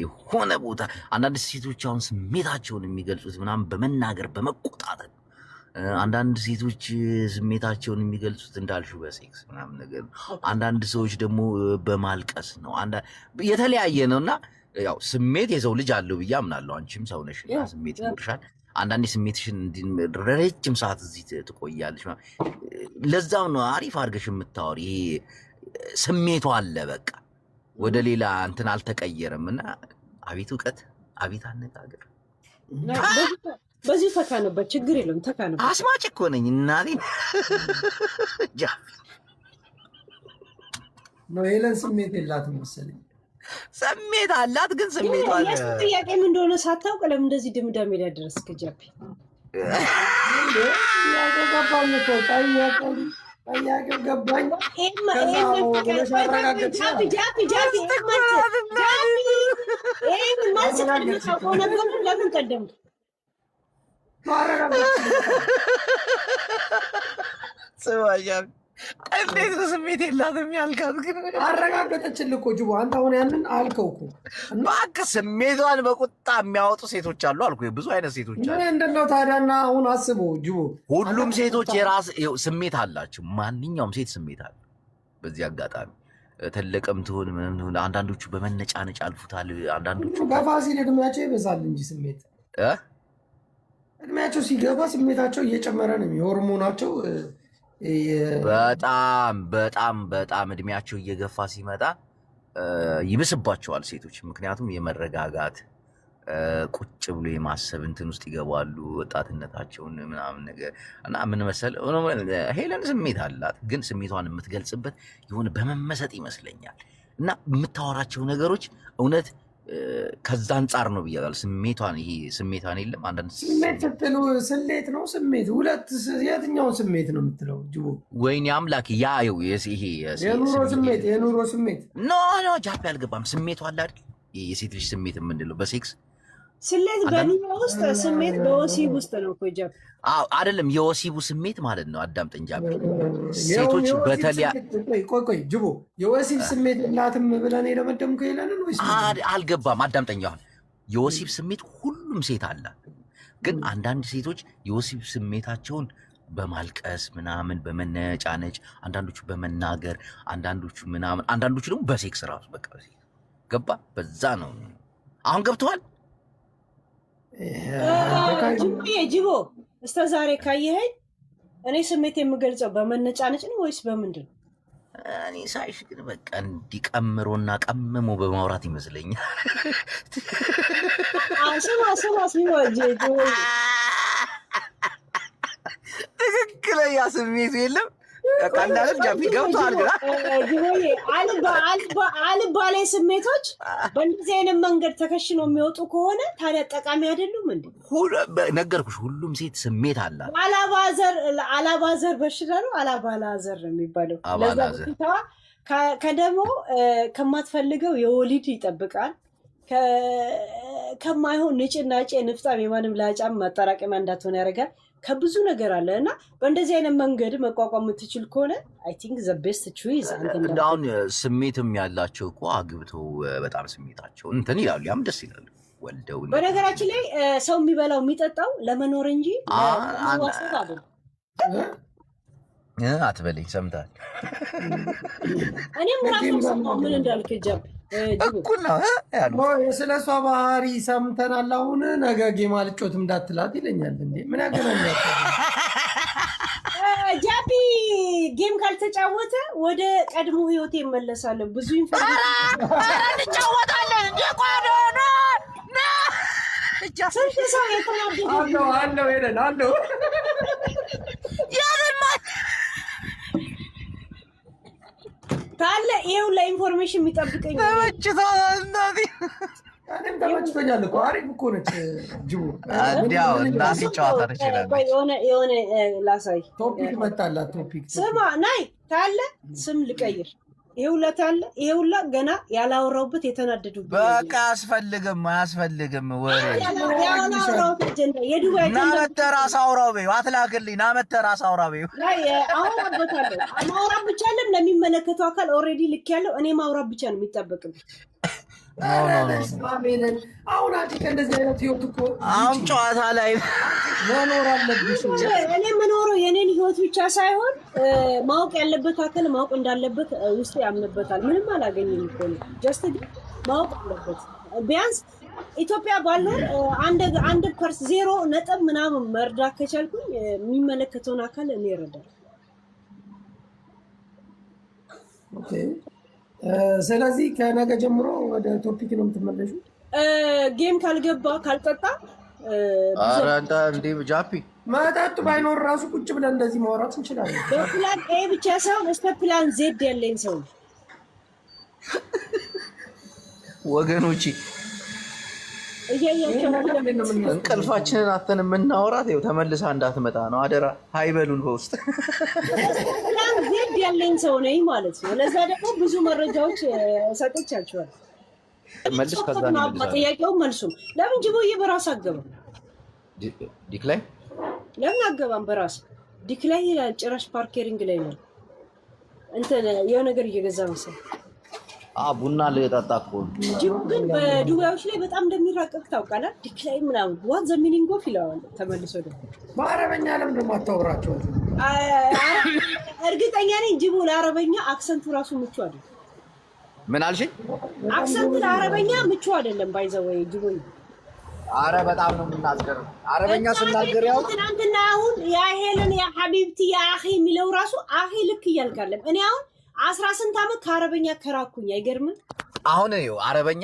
የሆነ ቦታ አንዳንድ ሴቶች አሁን ስሜታቸውን የሚገልጹት ምናምን በመናገር በመቆጣጠር፣ አንዳንድ ሴቶች ስሜታቸውን የሚገልጹት እንዳልሽው በሴክስ ምናምን ነገር፣ አንዳንድ ሰዎች ደግሞ በማልቀስ ነው። የተለያየ ነው እና ያው ስሜት የሰው ልጅ አለው ብዬ አምናለሁ። አንቺም ሰው ነሽ እና ስሜት ይኖርሻል። አንዳንዴ ስሜትሽን ረጅም ሰዓት እዚህ ትቆያለሽ። ለዛም ነው አሪፍ አድርገሽ የምታወሪ። ይሄ ስሜቷ አለ በቃ ወደ ሌላ እንትን አልተቀየረም እና አቤት እውቀት፣ አቤት አነጋገር። በዚህ ተካነበት ችግር የለም። ተካነበት አስማጭ እኮ ነኝ እናቴ። ነው ሄለን ስሜት የላትም መሰለኝ። ስሜት አላት ግን ስሜቷ አለ። ጥያቄ ምን እንደሆነ ሳታውቅ ለምን እንደዚህ ድምዳሜ ላይ ደረስክ? ጃፒ ጥያቄው ገባኝ። ለምን ቀደምት እንዴት ነው ስሜት የላትም ያልካት? ግን አረጋገጠችልህ እኮ ጅቦ። አንተ አሁን ያንን አልከው እኮ እባክህ። ስሜቷን በቁጣ የሚያወጡ ሴቶች አሉ አልኩህ። ብዙ አይነት ሴቶች አሉ። ምንድን ነው ታዲያና? አሁን አስበው ጅቦ፣ ሁሉም ሴቶች የራስ ስሜት አላቸው። ማንኛውም ሴት ስሜት አለ። በዚህ አጋጣሚ ትልቅም ትሁን ምንም ትሁን፣ አንዳንዶቹ በመነጫነጭ አልፉታል። አንዳንዶቹ በፋሲል እድሜያቸው ይበዛል እንጂ ስሜት እድሜያቸው ሲገባ ስሜታቸው እየጨመረ ነው። የሆርሞናቸው በጣም በጣም በጣም እድሜያቸው እየገፋ ሲመጣ ይብስባቸዋል ሴቶች። ምክንያቱም የመረጋጋት ቁጭ ብሎ የማሰብ እንትን ውስጥ ይገባሉ፣ ወጣትነታቸውን ምናምን ነገር እና ምን መሰል ሄለን ስሜት አላት፣ ግን ስሜቷን የምትገልጽበት የሆነ በመመሰጥ ይመስለኛል። እና የምታወራቸው ነገሮች እውነት ከዛ አንጻር ነው ብያለሁ። ስሜቷን ይሄ ስሜቷን የለም አንዳንድ ስሜት ስትሉ ስሌት ነው ስሜት። ሁለት የትኛውን ስሜት ነው የምትለው ጅቦ? ወይኔ አምላክ ያየው ይሄ የኑሮ ስሜት ኖ ጃፒ አልገባም። ስሜቷ አለ አይደል የሴት ልጅ ስሜት የምንለው በሴክስ ስሌት በኑሮ ውስጥ ስሜት በወሲብ ውስጥ ነው እኮ ጃፒ። አዎ አይደለም የወሲቡ ስሜት ማለት ነው። አዳምጠኝ ጃፒ። ሴቶች በተለያ ቆይ ጅቦ የወሲብ ስሜት የላትም ብለን የደመደምከው ይላልን ወይስ አልገባም? አዳምጠኝ። አሁን የወሲብ ስሜት ሁሉም ሴት አላት፣ ግን አንዳንድ ሴቶች የወሲብ ስሜታቸውን በማልቀስ ምናምን በመነጫነጭ፣ አንዳንዶቹ በመናገር፣ አንዳንዶቹ ምናምን፣ አንዳንዶቹ ደግሞ በሴክስ ራሱ በቃ ገባ። በዛ ነው አሁን ገብተዋል። ጅቦ እስከ ዛሬ ካየኸኝ እኔ ስሜት የምገልጸው በመነጫነጭ ነው ወይስ በምንድን ነው? እኔ ሳይሽ ግን በቃ እንዲቀምሮና ቀምሞ በማውራት ይመስለኛል። ስማ ትክክለኛ ስሜቱ የለም ቀላል ጃፒ ገብቷል። ግን አልባሌ ስሜቶች በእንደዚህ አይነት መንገድ ተከሽነው የሚወጡ ከሆነ ታዲያ ጠቃሚ አይደሉም እንዴ? ነገርኩሽ፣ ሁሉም ሴት ስሜት አላት። አላባዘር በሽታ ነው። አላባላዘር ነው የሚባለው። ለዛ በሽታዋ ከደሞ ከማትፈልገው የወሊድ ይጠብቃል። ከማይሆን ንጭናጭ ንፍጣም የማንም ላጫም ማጠራቀሚያ እንዳትሆን ያደርጋል። ከብዙ ነገር አለ እና በእንደዚህ አይነት መንገድ መቋቋም የምትችል ከሆነ አይ ቲንክ ዘ ቤስት ቾይስ አንተ። አሁን ስሜትም ያላቸው እኮ አግብተው በጣም ስሜታቸው እንትን ይላሉ፣ ያም ደስ ይላሉ ወልደው። በነገራችን ላይ ሰው የሚበላው የሚጠጣው ለመኖር እንጂ ለማዋሰብ አይደለም። አትበለኝ፣ ሰምተሃል? እኔም ራሱ ሰማሁ ምን እንዳልክ ጃፒ እኩል ነው ያሉ። ስለ እሷ ባህሪ ሰምተናል። አሁን ነገ ጌም አልጮትም እንዳትላት ይለኛል። እንዴ ምን ያገናኛል? ጃፒ ጌም ካልተጫወተ ወደ ቀድሞ ህይወት ይመለሳል። ብዙ ኢንፎርሜሽን እንጫወታለን እንዴ? ቋዶ ስንት ሰው የተናደደ አለው ሄደን አለው ታለ ይሄው ለኢንፎርሜሽን የሚጠብቀኝ ተመችቶኛል እኮ አሪፍ እኮ ነች ጅቡ። እንዲያው እናቴ ጨዋታ ትችላለች። የሆነ ላሳይ ቶፒክ መጣላት። ቶፒክ ስማ ናይ ታለ ስም ልቀይር። ይሄውላ ታለ ይሄውላ ገና ያላወራውበት የተናደዱበት በቃ አያስፈልግም ወሬ ያላወራውበት አጀንዳ የዱባይ አጀንዳ ናመተራስ አውራው በይው። አትላክልኝ ናመተራስ አውራው በይው። ላይ አወራበታለሁ። ማውራት ብቻ አይደለም ለሚመለከተው አካል ኦልሬዲ ልክ ያለው እኔ ማውራት ብቻ ነው የሚጠበቅብኝ። አሁን አንቺ ከእንደዚህ አይነት ህይወት እኮ አሁን ጨዋታ ላይ መኖር አለብሽ። እኔ የምኖረው የኔን ህይወት ብቻ ሳይሆን ማወቅ ያለበት አካል ማወቅ እንዳለበት ውስጥ ያምንበታል። ምንም አላገኘም እኮ ነው። ጀስት ግን ማወቅ አለበት። ቢያንስ ኢትዮጵያ ባለው አንድ ፐርስ 0 ነጥብ ምናምን መርዳት ከቻልኩኝ የሚመለከተውን አካል እኔ እረዳለሁ። ኦኬ። ስለዚህ ከነገ ጀምሮ ወደ ቶፒክ ነው የምትመለሹ? ጌም ካልገባ ካልጠጣ ኧረ እንደ ጃፒ መጠጡ ባይኖር ራሱ ቁጭ ብለን እንደዚህ ማውራት እንችላለን። በፕላን ኤ ብቻ ሳይሆን እስከ ፕላን ዜድ ያለኝ ሰው ወገኖቼ፣ እንቅልፋችንን አተን የምናወራት ይኸው ተመልሳ እንዳትመጣ ነው። አደራ ሃይበሉን በውስጥ ፕላን ዜድ ያለኝ ሰው ነኝ ማለት ነው። ለዛ ደግሞ ብዙ መረጃዎች ሰጥቻችኋል። መልስ ከዛ ነው ጥያቄው መልሱም ለምን ጅቦዬ በራስ አገባም ዲክላይ ለምን አገባም በራስ ዲክላይ ይላል። ጭራሽ ፓርኬሪንግ ላይ ነው እንትን የሆነ ነገር እየገዛ መሰለኝ። ቡና ልጠጣ እኮ ጅቡ ግን በዱባዮች ላይ በጣም እንደሚራቀቅ ታውቃለህ። ዲክላይ ምናምን ዋት ዘ ሚኒንግ ኦፍ ይለዋል ተመልሶ ደግሞ በአረበኛ ለምን ደግሞ አታወራቸው? እርግጠኛ ነኝ ጅቡ ለአረበኛ አክሰንቱ ራሱ ምቹ አይደለም። ምን አልሽ? አክሰንት ለአረበኛ ምቹ አይደለም። ባይዘወይ ጅቡ አረ በጣም ነው የምናገረው አረበኛ ስናገር። ያው ትናንትና አሁን ያ ሄለን ያ ሐቢብቲ ያ አኺ የሚለው ራሱ አኺ ልክ እያልካለም። እኔ አሁን 18 ዓመት ከአረበኛ ከራኩኝ። አይገርምም? አሁን ይኸው አረበኛ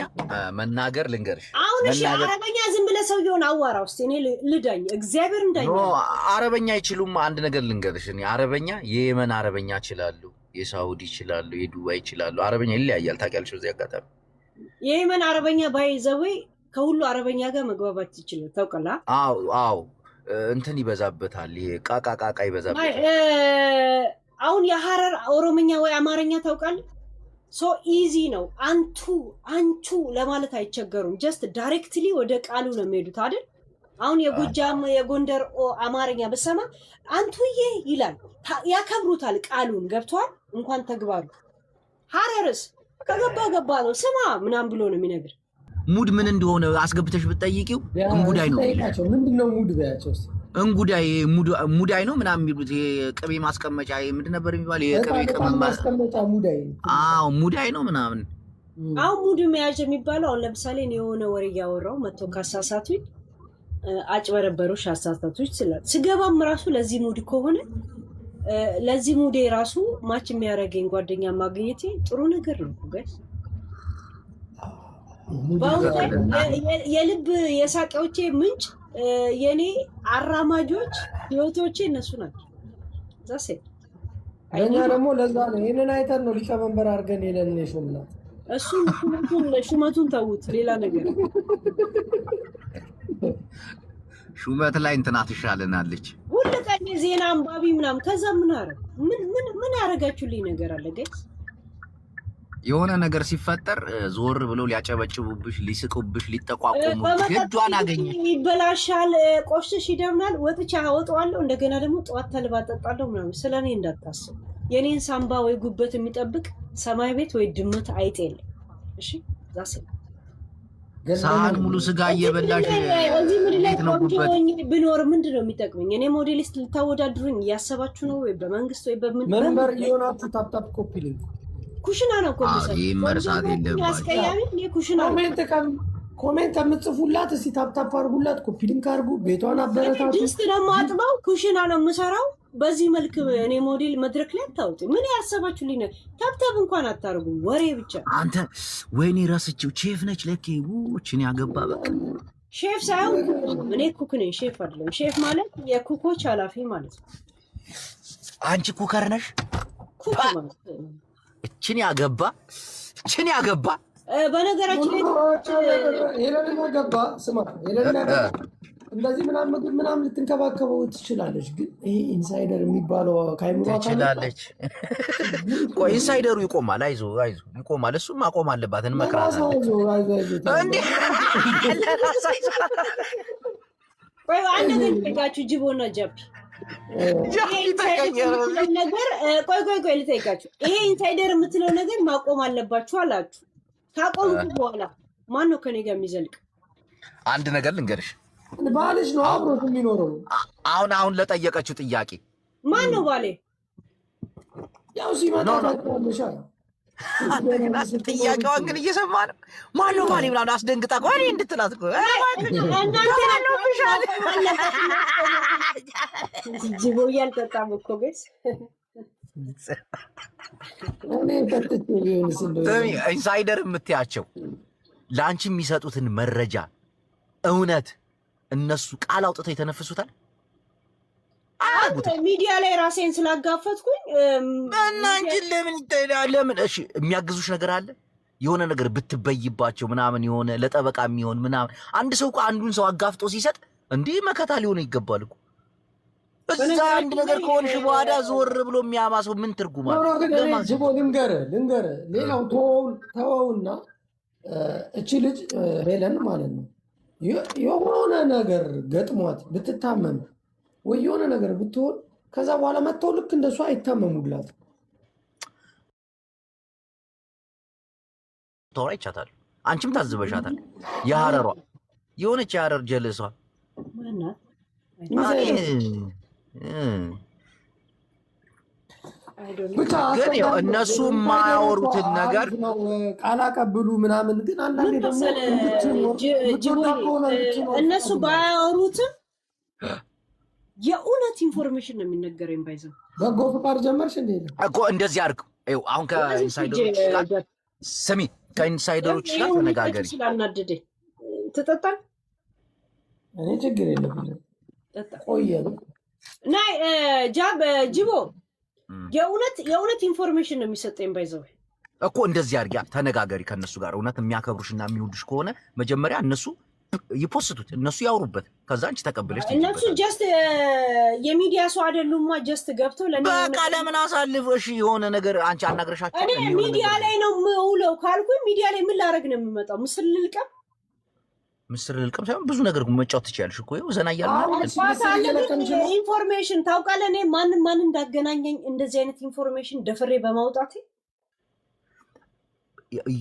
መናገር ልንገርሽ። አሁን እሺ አረበኛ ዝም ብለህ ሰውየውን አዋራው እስቲ እኔ ልዳኝ እግዚአብሔር እንዳኝ። አረበኛ አይችሉም። አንድ ነገር ልንገርሽ፣ እኔ አረበኛ የየመን አረበኛ ይችላሉ፣ የሳውዲ ይችላሉ፣ የዱባይ ይችላሉ። አረበኛ ይለያያል ታውቂያለሽ። በዚህ አጋጣሚ የየመን አረበኛ ባይዘወይ ከሁሉ አረበኛ ጋር መግባባት ይችላል። ታውቃለህ? አዎ እንትን ይበዛበታል። ይሄ ቃቃቃቃ ይበዛበታል። አሁን የሐረር ኦሮምኛ ወይ አማርኛ ታውቃለህ? ሶ ኢዚ ነው። አንቱ ለማለት አይቸገሩም። ጀስት ዳይሬክትሊ ወደ ቃሉ ነው የሚሄዱት አይደል? አሁን የጎጃም የጎንደር አማርኛ በሰማ አንቱዬ ይላል፣ ያከብሩታል ቃሉን። ገብቷል? እንኳን ተግባሩ። ሐረርስ ከገባ ነው ስማ ምናምን ብሎ ነው የሚነግር። ሙድ ምን እንደሆነ አስገብተሽ ብትጠይቂው እንጉዳይ ነው። ምንድነው ሙድ በያቸው? እንጉዳይ ሙዳይ ነው ምናምን የሚሉት የቅቤ ማስቀመጫ ምንድን ነበር የሚባል? የቅቤ ማስቀመጫ ሙዳይ። ሙዳይ ነው ምናምን። አሁን ሙድ መያዥ የሚባለው አሁን ለምሳሌ የሆነ ወሬ እያወራው መጥቶ ካሳሳቱኝ አጭበረበሮች አሳሳቶች ስላል ስገባም ራሱ ለዚህ ሙድ ከሆነ ለዚህ ሙዴ ራሱ ማች የሚያደርገኝ ጓደኛ ማግኘቴ ጥሩ ነገር ነው ጋይስ። የልብ የሳቂዎቼ ምንጭ የኔ አራማጆች ህይወቶቼ እነሱ ናቸው። ዛሴ እኛ ደግሞ ለዛ ነው ይሄንን አይተን ነው ሊቀመንበር አድርገን ሄለን የሾምናት። እሱን ሹመቱን ተውት፣ ሌላ ነገር ሹመት ላይ እንትና ትሻለናለች። ሁሉ ቀን ዜና አንባቢ ምናምን። ከዛ ምን ያደረጋችሁልኝ ነገር አለ ጋይስ? የሆነ ነገር ሲፈጠር ዞር ብለው ሊያጨበጭቡብሽ፣ ሊስቁብሽ፣ ሊጠቋቁሙብሽ እጇን አገኘች። ይበላሻል፣ ቆሽሽ ይደምናል፣ ወጥቻ አወጣዋለሁ፣ እንደገና ደግሞ ጠዋት ተልባ ጠጣለሁ ምናምን። ስለኔ እንዳታስብ። የኔን ሳምባ ወይ ጉበት የሚጠብቅ ሰማይ ቤት ወይ ድመት አይጥ የለም። እሺ ዛስ ሳህን ሙሉ ስጋ እየበላሽ እዚህ ምን ላይ ቆንጆኝ ብኖር ምንድነው የሚጠቅመኝ? እኔ ሞዴሊስት ልታወዳድሩኝ እያሰባችሁ ነው ወይ በመንግስት ወይ በምን መንበር የሆናችሁ ታፕታፕ ኮፒ ሊንክ ኩሽና ነው መርሳት የለባችሁ። ያስቀያሚ ኩሽና ኮሜንት ከምትጽፉላት እስቲ ታፕታፕ አድርጉላት፣ ኮፒ ሊንክ አድርጉ፣ ቤቷን አበረታቱ። ድስት ደግሞ አጥባው ኩሽና ነው የምሰራው። በዚህ መልክ እኔ ሞዴል መድረክ ላይ አታውጡ። ምን ያሰባችሁልኝ ነው? ታፕታፕ እንኳን አታርጉም፣ ወሬ ብቻ። አንተ ወይኔ ረስቼው ቼፍ ነች ለኬ ውችን ያገባ በቃ ሼፍ ሳይሆን እኔ ኩክ ነኝ፣ ሼፍ አይደለም። ሼፍ ማለት የኩኮች ኃላፊ ማለት ነው። አንቺ ኩከር ነሽ። ኩክ ማለት እችን ያገባ በነገራችን ላይ ሄለን ያገባ ስማ፣ ሄለን ያገባ እንደዚህ ምናምን ምግብ ምናምን ልትንከባከበው ትችላለች። ግን ይሄ ኢንሳይደር የሚባለው ካይምሮ ትችላለች። ቆይ ኢንሳይደሩ ይቆማል። አይዞ ይቆማል። እሱም ማቆም አለባት። እንመክራታለን እንዴ። ቆይ አንድ ነገር ልጠይቃችሁ፣ ጅቦና ጃፒ ነገር ቆይ ልጠይቃችሁ። ይሄ ኢንሳይደር የምትለው ነገር ማቆም አለባችሁ አላችሁ። ካቆምኩ በኋላ ማን ነው ከኔ ጋር የሚዘልቅ? አንድ ነገር ልንገርሽ፣ ባልሽ ነው አብሮት የሚኖረው። አሁን ለጠየቀችው ጥያቄ ማን ነው ባሌ? ያው ሲመጣ ታውቃለሽ። ጥያቄዋን ግን እየሰማ ነው። ማን ነው ባሌ ምናምን አስደንግጣ ቆይ እንድትላት እኮ ጅቦ እያልጠጣም እኮ ገስ ኢንሳይደር የምትያቸው ለአንቺ የሚሰጡትን መረጃ እውነት እነሱ ቃል አውጥተው የተነፍሱታል። ሚዲያ ላይ ራሴን ስላጋፈጥኩኝ እና እንጂ ለምን እሺ፣ የሚያግዙሽ ነገር አለ። የሆነ ነገር ብትበይባቸው ምናምን የሆነ ለጠበቃ የሚሆን ምናምን አንድ ሰው እኮ አንዱን ሰው አጋፍጦ ሲሰጥ እንዲህ መከታ ሊሆን ይገባል እኮ። እዛ አንድ ነገር ከሆንሽ በኋላ ዞር ብሎ የሚያማሰው ምን ትርጉም አለ? ጅቦ ልንገርህ፣ ሌላው ተወውና እቺ ልጅ ሄለን ማለት ነው የሆነ ነገር ገጥሟት ብትታመም ወይ የሆነ ነገር ብትሆን ከዛ በኋላ መጥተው ልክ እንደሷ አይታመሙላት። ተወራ ይቻታል። አንቺም ታዝበሻታል። የሐረሯ የሆነች የሐረር ጀለሷ ግን እነሱ የማያወሩትን ነገር ቃል አቀብሉ ምናምን። ግን አንዳንዴ ደግሞ እነሱ ባያወሩትም የእውነት ኢንፎርሜሽን ነው የሚነገረኝ። ባይዘው በጎ ፍቃድ ጀመርሽ እንዴ እኮ እንደዚህ አድርግ። አሁን ከኢንሳይደሮች ጋር ስሚ፣ ከኢንሳይደሮች ጋር ተነጋገሪ። ስላናደደኝ ትጠጣል። እኔ ችግር የለብኝም። ቆየ ናይ ጅቦ የእውነት ኢንፎርሜሽን ነው የሚሰጠኝ። ባይዘው እኮ እንደዚህ አድርጊያ፣ ተነጋገሪ ከእነሱ ጋር። እውነት የሚያከብሩሽና የሚወዱሽ ከሆነ መጀመሪያ እነሱ ይፖስቱት፣ እነሱ ያወሩበት። ከዛ አንቺ ተቀበለሽ። እነሱ ጀስት የሚዲያ ሰው አይደሉማ። ጀስት ገብተው በቃ ለምን አሳልፈሽ የሆነ ነገር አንቺ አናግረሻቸው። እኔ ሚዲያ ላይ ነው የምውለው ካልኩኝ ሚዲያ ላይ ምን ላደርግ ነው የምመጣው? ምስል ልልቀም ሳይሆን ብዙ ነገር መጫወት ትችያለሽ እኮ። ይኸው ዘና እያልን ኢንፎርሜሽን ታውቃለህ። እኔ ማን እንዳገናኘኝ እንደዚህ አይነት ኢንፎርሜሽን ደፍሬ በማውጣቴ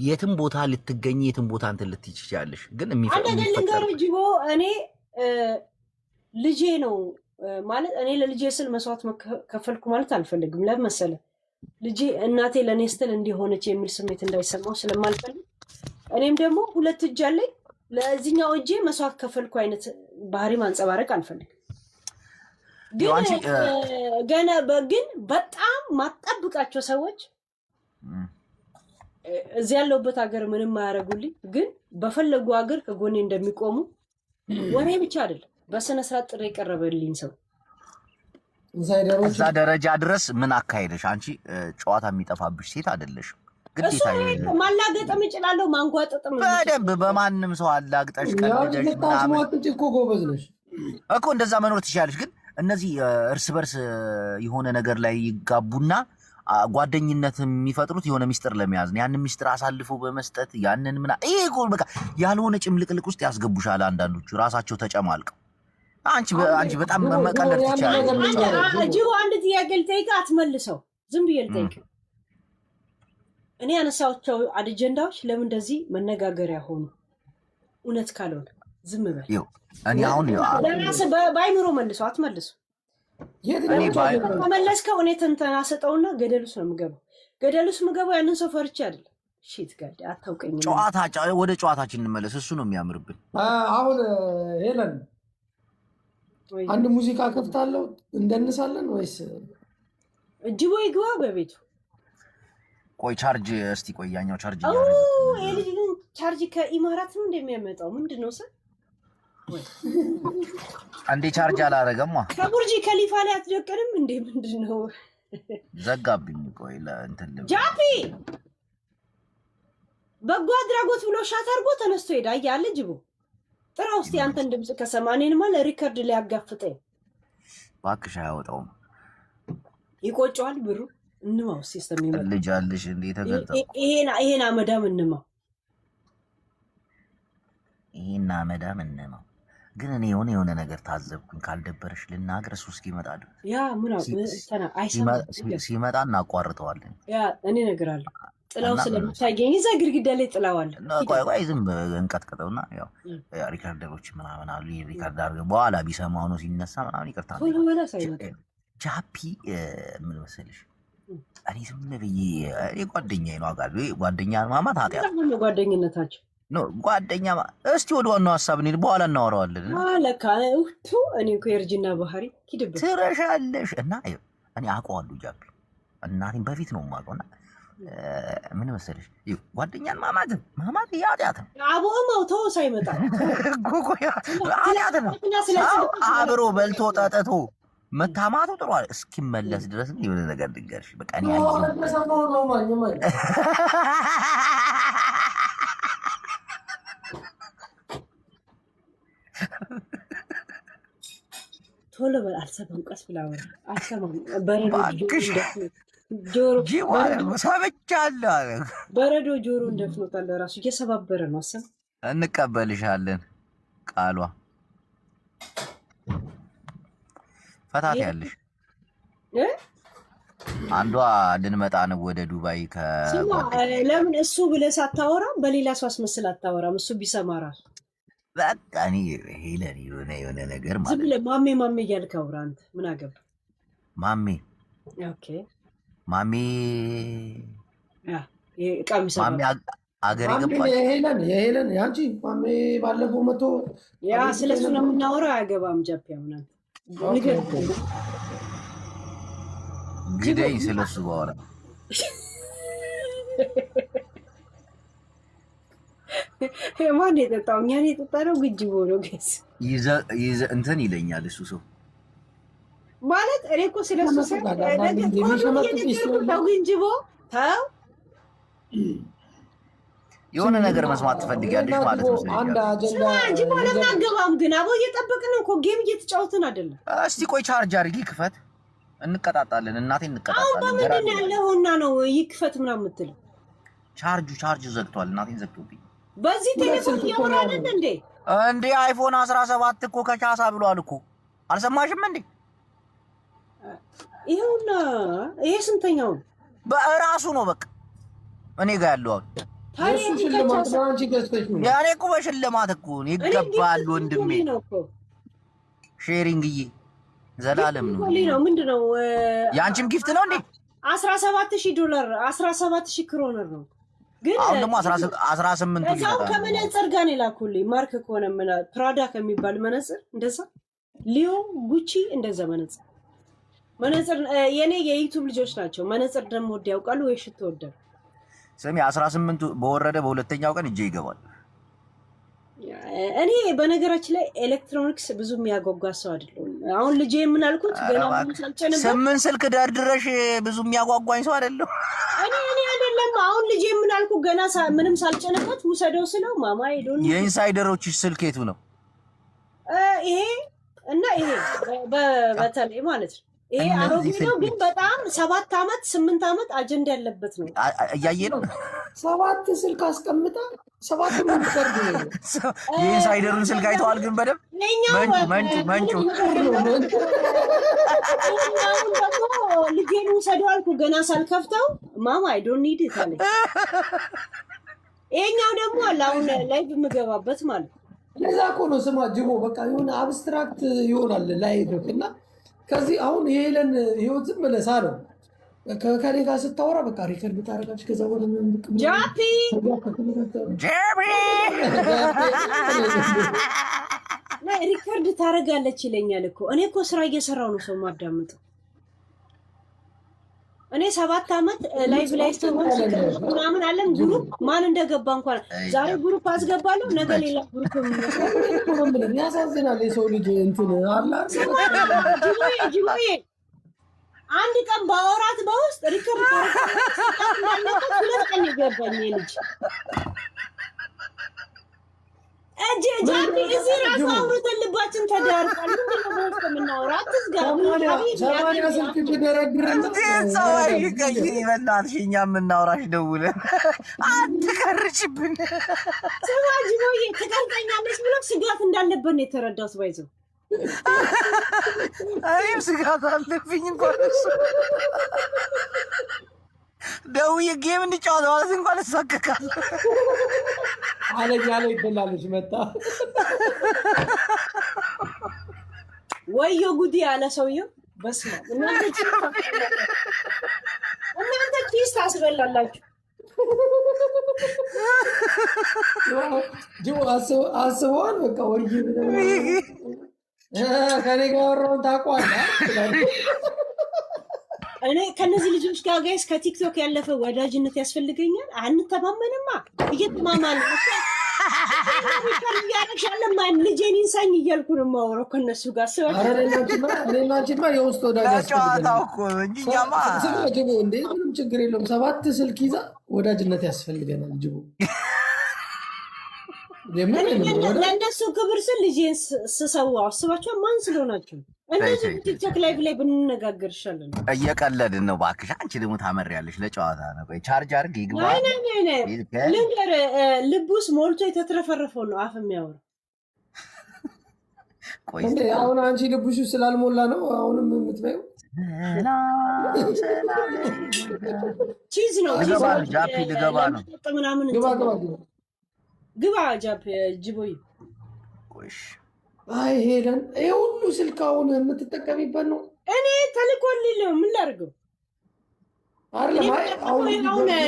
የትም ቦታ ልትገኝ የትም ቦታ እንትን ልትይ ትችያለሽ። ግን የሚፈጠር ጅቦ እኔ ልጄ ነው ማለት እኔ ለልጄ ስል መስዋዕት ከፈልኩ ማለት አልፈልግም። ለምን መሰለህ? ልጄ እናቴ ለእኔ ስትል እንዲሆነች የሚል ስሜት እንዳይሰማው ስለማልፈልግ እኔም ደግሞ ሁለት እጅ አለኝ። ለዚህኛው እጄ መስዋዕት ከፈልኩ አይነት ባህሪ ማንጸባረቅ አልፈልግም። ግን በጣም ማጣብቃቸው ሰዎች እዚህ ያለውበት ሀገር ምንም ማያደርጉልኝ፣ ግን በፈለጉ ሀገር ከጎኔ እንደሚቆሙ ወሬ ብቻ አይደለም፣ በስነ ስርዓት ጥሪ የቀረበልኝ ሰው ኢንሳይደሮች እዛ ደረጃ ድረስ ምን አካሄደሽ አንቺ? ጨዋታ የሚጠፋብሽ ሴት አይደለሽም። ግዴታ ማላገጥም እችላለሁ፣ ማንጓጠጥም በደንብ በማንም ሰው አላግጠሽ ቀልደሽ ምናምን እኮ ጎበዝ ነሽ እኮ እንደዛ መኖር ትችላለሽ። ግን እነዚህ እርስ በርስ የሆነ ነገር ላይ ይጋቡና ጓደኝነት የሚፈጥሩት የሆነ ሚስጥር ለመያዝ ነው። ያንን ሚስጥር አሳልፎ በመስጠት ያንን ይሄ እኮ በቃ ያልሆነ ጭምልቅልቅ ውስጥ ያስገቡሻል። አንዳንዶቹ ራሳቸው ተጨማልቀው አንቺ በጣም መቀለድ ትችላለሽ። ጂቦ አንድ ጥያቄ ልጠይቅህ፣ አትመልሰው፣ ዝም ብዬ ልጠይቅህ። እኔ ያነሳቸው አጀንዳዎች ለምን እንደዚህ መነጋገሪያ ሆኑ? እውነት ካልሆነ ዝም በል። እኔ አሁን ባይኑሮ መልሰው፣ አትመልሰው። ከመለስከው እኔ ትንተና ሰጠውና ገደሉስ ነው የምገባው። ገደሉስ የምገባው ያንን ሰው ፈርቼ አይደለም። ሺት ጋር አታውቀኝም። ወደ ጨዋታችን እንመለስ። እሱ ነው የሚያምርብን። አሁን ሄለን አንድ ሙዚቃ ከፍታለሁ፣ እንደንሳለን ወይስ ጂቦ ይግባ በቤቱ? ቆይ ቻርጅ እስቲ ቆይ፣ ያኛው ቻርጅ ልጅ ግን ቻርጅ ከኢማራት ነው እንደሚያመጣው ምንድን ነው ሰ አንዴ ቻርጅ አላረገማ። ከቡርጂ ከሊፋ ላይ አትደቀንም እንዴ? ምንድን ነው ዘጋብኝ። ቆይ ለእንትን ጃፒ በጎ አድራጎት ብሎ ሻት አድርጎ ተነስቶ ሄዳ እያለ ጅቡ ጥራ ውስጥ ያንተን ድምፅ ከሰማኔንማ ለሪከርድ ላይ ያጋፍጠኝ እባክሽ። አያወጣውም፣ ይቆጨዋል ብሩ። እንማው ሲስተም ይመጣ ልጅ አለሽ እንዴ? ተገጠ ይሄን አመዳም እንማው፣ ይሄን አመዳም እንማው። ግን እኔ የሆነ ነገር ታዘብኩኝ። ካልደበረሽ ልናገር፣ እሱ እስኪመጣ ያ ምናው ሲመጣ እናቋርጠዋለን። ያ እኔ ነገር አለ ጥላው ስለምታገኝ እዛ ግድግዳ ላይ ጥላዋል። ቆይ ዝም እንቀጥቀጠውና ያው ሪከርደሮች ምናምን አሉ። ሪከርድ አድርገን በኋላ ቢሰማው ነው ሲነሳ ምናምን ይቅርታ። ጃፒ ምን መሰለሽ፣ እኔ ዝም ብዬ ጓደኛዬ ነው አጋል ጓደኛ ማማት ኃጢአት ነው ጓደኝነታቸው ኖ ጓደኛ። እስቲ ወደ ዋናው ሀሳብ እንሂድ፣ በኋላ እናወራዋለን። ለካ እኔ እኮ የእርጅና ባህሪ ኪድብህ ትረሻለሽ። እና እኔ አውቀዋለሁ ጃፒ፣ እናቴን በፊት ነው የማውቀውና ምን መሰለሽ ጓደኛን ማማት ኃጢአት ነው። አቦማው ተው ሳይመጣ ኃጢአት ነው። አብሮ በልቶ ጠጥቶ መታማቱ ጥሩ እስኪመለስ ድረስ የሆነ ነገር ድንገርሽ በቃ እኔ ቶሎ በል። አልሰማም፣ ቀስ ብላ ወራ አልሰማም። ሰምቻለሁ። በረዶ ጆሮ እንደፍኖታል። ራሱ እየሰባበረ ነው። አሰብ እንቀበልሻለን። ቃሏ ፈታት ያለሽ አንዷ ልንመጣ ነው ወደ ዱባይ። ለምን እሱ ብለህ ሳታወራ በሌላ ሰው አስመስል አታወራም? እሱ ቢሰማ ራሱ በቃ እኔ ሄለን የሆነ ነገር ማለት ዝም ብለህ ማሜ እያልክ አውራ። አንተ ምን አገባህ? ማሜ ማሜ አገር ይገባል። የሄለን ያንቺ ማሜ ባለፈው መቶ ያ ስለሱ ነው የምናወራው። አያገባም። ጃፒ ምናምን ግደኝ ስለሱ በኋላ ማን የጠጣው? እኛን የጠጣነው ግጅቦ ነው። ገስ እንትን ይለኛል እሱ ሰው ማለት እኔ እኮ ስለሱ ተው ግንጅቦ ተው። የሆነ ነገር መስማት ትፈልጊያለሽ ማለት ነው። ጅቦ ለምን አገባም? ግን አቦ እየጠበቅን ነው እኮ ጌም እየተጫወትን አይደለም። እስቲ ቆይ ቻርጅ አድርጊ፣ ክፈት፣ እንቀጣጣለን። እናቴ እንቀጣጣለን። አሁን በምንድን ያለውና ነው ይክፈት ምናምን የምትለው? ቻርጁ ዘግቷል። እናቴን ዘግቶብኝ በዚህ ቴሌፎን እያወራን እንዴ አይፎን 17 እኮ ከቻሳ ብሏል እኮ አልሰማሽም እንዴ? ይሄውና ይሄ ስንተኛው በራሱ ነው በቃ እኔ ጋር ያለው ታዲያ ሽልማት ነው። አንቺ ገዝተሽ ነው ያኔ እኮ በሽልማት እኮ ይገባል ወንድሜ። ሼሪንግዬ ዘላለም ነው ምንድነው? ያንቺም ጊፍት ነው እንዴ? $17,000 17,000 ክሮነር ነው። ግን አሁን ደግሞ 18 እዛው ከመነጽር ጋር ነው የላኩልኝ። ማርክ ከሆነ ፕራዳ ከሚባል መነጽር እንደዛ ሊዮ ጉቺ እንደዛ መነጽር የኔ የዩቲዩብ ልጆች ናቸው። መነጽር ደግሞ ወድ ያውቃሉ ወይ ሽቶ ወደው ስሚ 18 በወረደ በሁለተኛው ቀን እጄ ይገባል። እኔ በነገራችን ላይ ኤሌክትሮኒክስ ብዙ የሚያጓጓ ሰው አይደለም። አሁን ልጄ ምን አልኩት ገና ምን ሳልጨንበት 8 ስልክ ደርድረሽ ብዙ የሚያጓጓኝ ሰው አይደለም። እኔ አይደለም አሁን ልጄ ምን አልኩት ገና ምንም ሳልጨንበት ውሰደው ስለው ማማ ሄዶን የኢንሳይደሮችሽ ስልክ የቱ ነው? ይሄ እና ይሄ በተለይ ማለት ነው። ይሄ አሮጌ ነው ግን በጣም 7 አመት 8 አመት አጀንዳ ያለበት ነው። እያየ ነው 7 ስልክ አስቀምጣ 7 ምን ተርጉ ነው የኢንሳይደሩን ስልክ አይተዋል። ግን በደም መንጩ ልጄን ውሰደው አልኩ ገና ሳልከፍተው ማማ አይ ዶንት ኒድ ኢት አለኝ። ይሄኛው ደግሞ አሁን ላይቭ የምገባበት ማለት ነው። ለዛ እኮ ነው ስማ ጅቦ በቃ የሆነ አብስትራክት ይሆናል ላይቭ እና ከዚህ አሁን የሄለን ህይወት ዝም ብለህ ሳለው ከኔ ጋር ስታወራ በቃ ሪከርድ ታደርጋለች። ከዛ በኋላ ጃፒ ሪከርድ ታደርጋለች ይለኛል እኮ። እኔ እኮ ስራ እየሰራው ነው ሰው ማዳመጠው። እኔ 7 አመት ላይቭ ላይ ምናምን አለም ግሩፕ ማን እንደገባ እንኳን ዛሬ ግሩፕ አስገባለሁ ነገ ሌላ ግሩፕ ምን ያሳዝናል። የሰው ልጅ እንትን አላ ጅቦዬ አንድ ቀን በአወራት በውስጥ ሪከርድ ታረጋለች። 2 ቀን ይገባኝ ልጅ ጃፒ እዚህ ራሱ አውርተን ልባችን ተዳርቋል። ምንድን ነው በውስጥ የምናወራው? ሰማንያ ስልክ ብደረድረን በእናትሽ እኛ የምናወራሽ ደውለን አትቀርችብን። ስማ ጅቦዬ ትቀርጠኛለች ብሎ ስጋት እንዳለበት ነው የተረዳሁት። ባይዘው እኔም ስጋት አለብኝ እንኳን እሱ ደውዬ ጌም እንጫወት ማለት እንኳን እሳቀቃለሁ። አለኝ ላይ ይበላለች መጣ ወዮ ጉዲ ያለ ሰውዬው በስመ አብ እናንተ ኪስ ታስበላላችሁ። ጅቦ አስበዋል በቃ ወርዬ ከኔ ጋር ወራውን ታውቀዋለህ። እኔ ከነዚህ ልጆች ጋር ጋይስ ከቲክቶክ ያለፈ ወዳጅነት ያስፈልገኛል። አንተማመንማ እየተማማን ያረሻለማ ልጄን ይንሳኝ እያልኩ ነው የማወራው ከነሱ ጋር ሰው ሌላችንማ የውስጥ ወዳጅ ያስፈልገናል እንጂ እኛማ ጅቦ እንዴ ምንም ችግር የለውም። 7 ስልክ ይዛ ወዳጅነት ያስፈልገናል ጅቦ። ለእነሱ ክብር ስል ልጄን ስሰዋው አስባቸው ማን ስለሆናቸው እንደዚህ ቲክቶክ ላይቭ ላይ ብንነጋገር ይሻላል። እየቀለድን ነው እባክሽ። አንቺ ደግሞ ታመሪያለሽ። ለጨዋታ ነው። ቆይ ቻርጅ አድርግ ይግባ። ልንገር ልቡስ ሞልቶ የተትረፈረፈው ነው አፍ የሚያወራው። አሁን አንቺ ልቡሽ ስላልሞላ ነው አሁንም የምትበይው። ቺዝ ነው ጃፒ ልገባ ነው ምናምን ግባ ጃፒ ጅቦይ ቆሽ አይ ሄለን ይሄ ሁሉ ስልክ አሁን የምትጠቀሚበት ነው። እኔ ተልኮልኝ ነው ምን ላድርገው? አሁን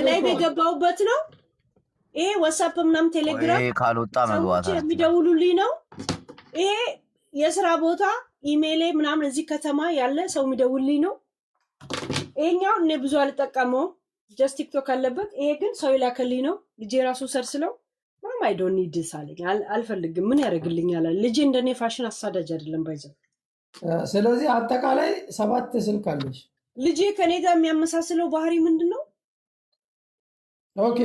ላይ የገባሁበት ነው። ይሄ ዋትስአፕ ምናምን ቴሌግራም ካልወጣ መግባት የሚደውሉልኝ ነው። ይሄ የስራ ቦታ ኢሜይሌ ምናምን እዚህ ከተማ ያለ ሰው የሚደውልልኝ ነው። ይሄኛው እኔ ብዙ አልጠቀመውም። ጀስት ቲክቶክ አለበት። ይሄ ግን ሰው ይላከልኝ ነው። ልጄ ራሱ ሰርስለው ማም አይ ዶንት ኒድ ዲስ አለኝ። አልፈልግም ምን ያደርግልኛል? ልጄ እንደኔ ፋሽን አሳዳጅ አይደለም ባይዘው። ስለዚህ አጠቃላይ 7 ስልክ አለሽ። ልጄ ከኔ ጋር የሚያመሳስለው ባህሪ ምንድነው? ኦኬ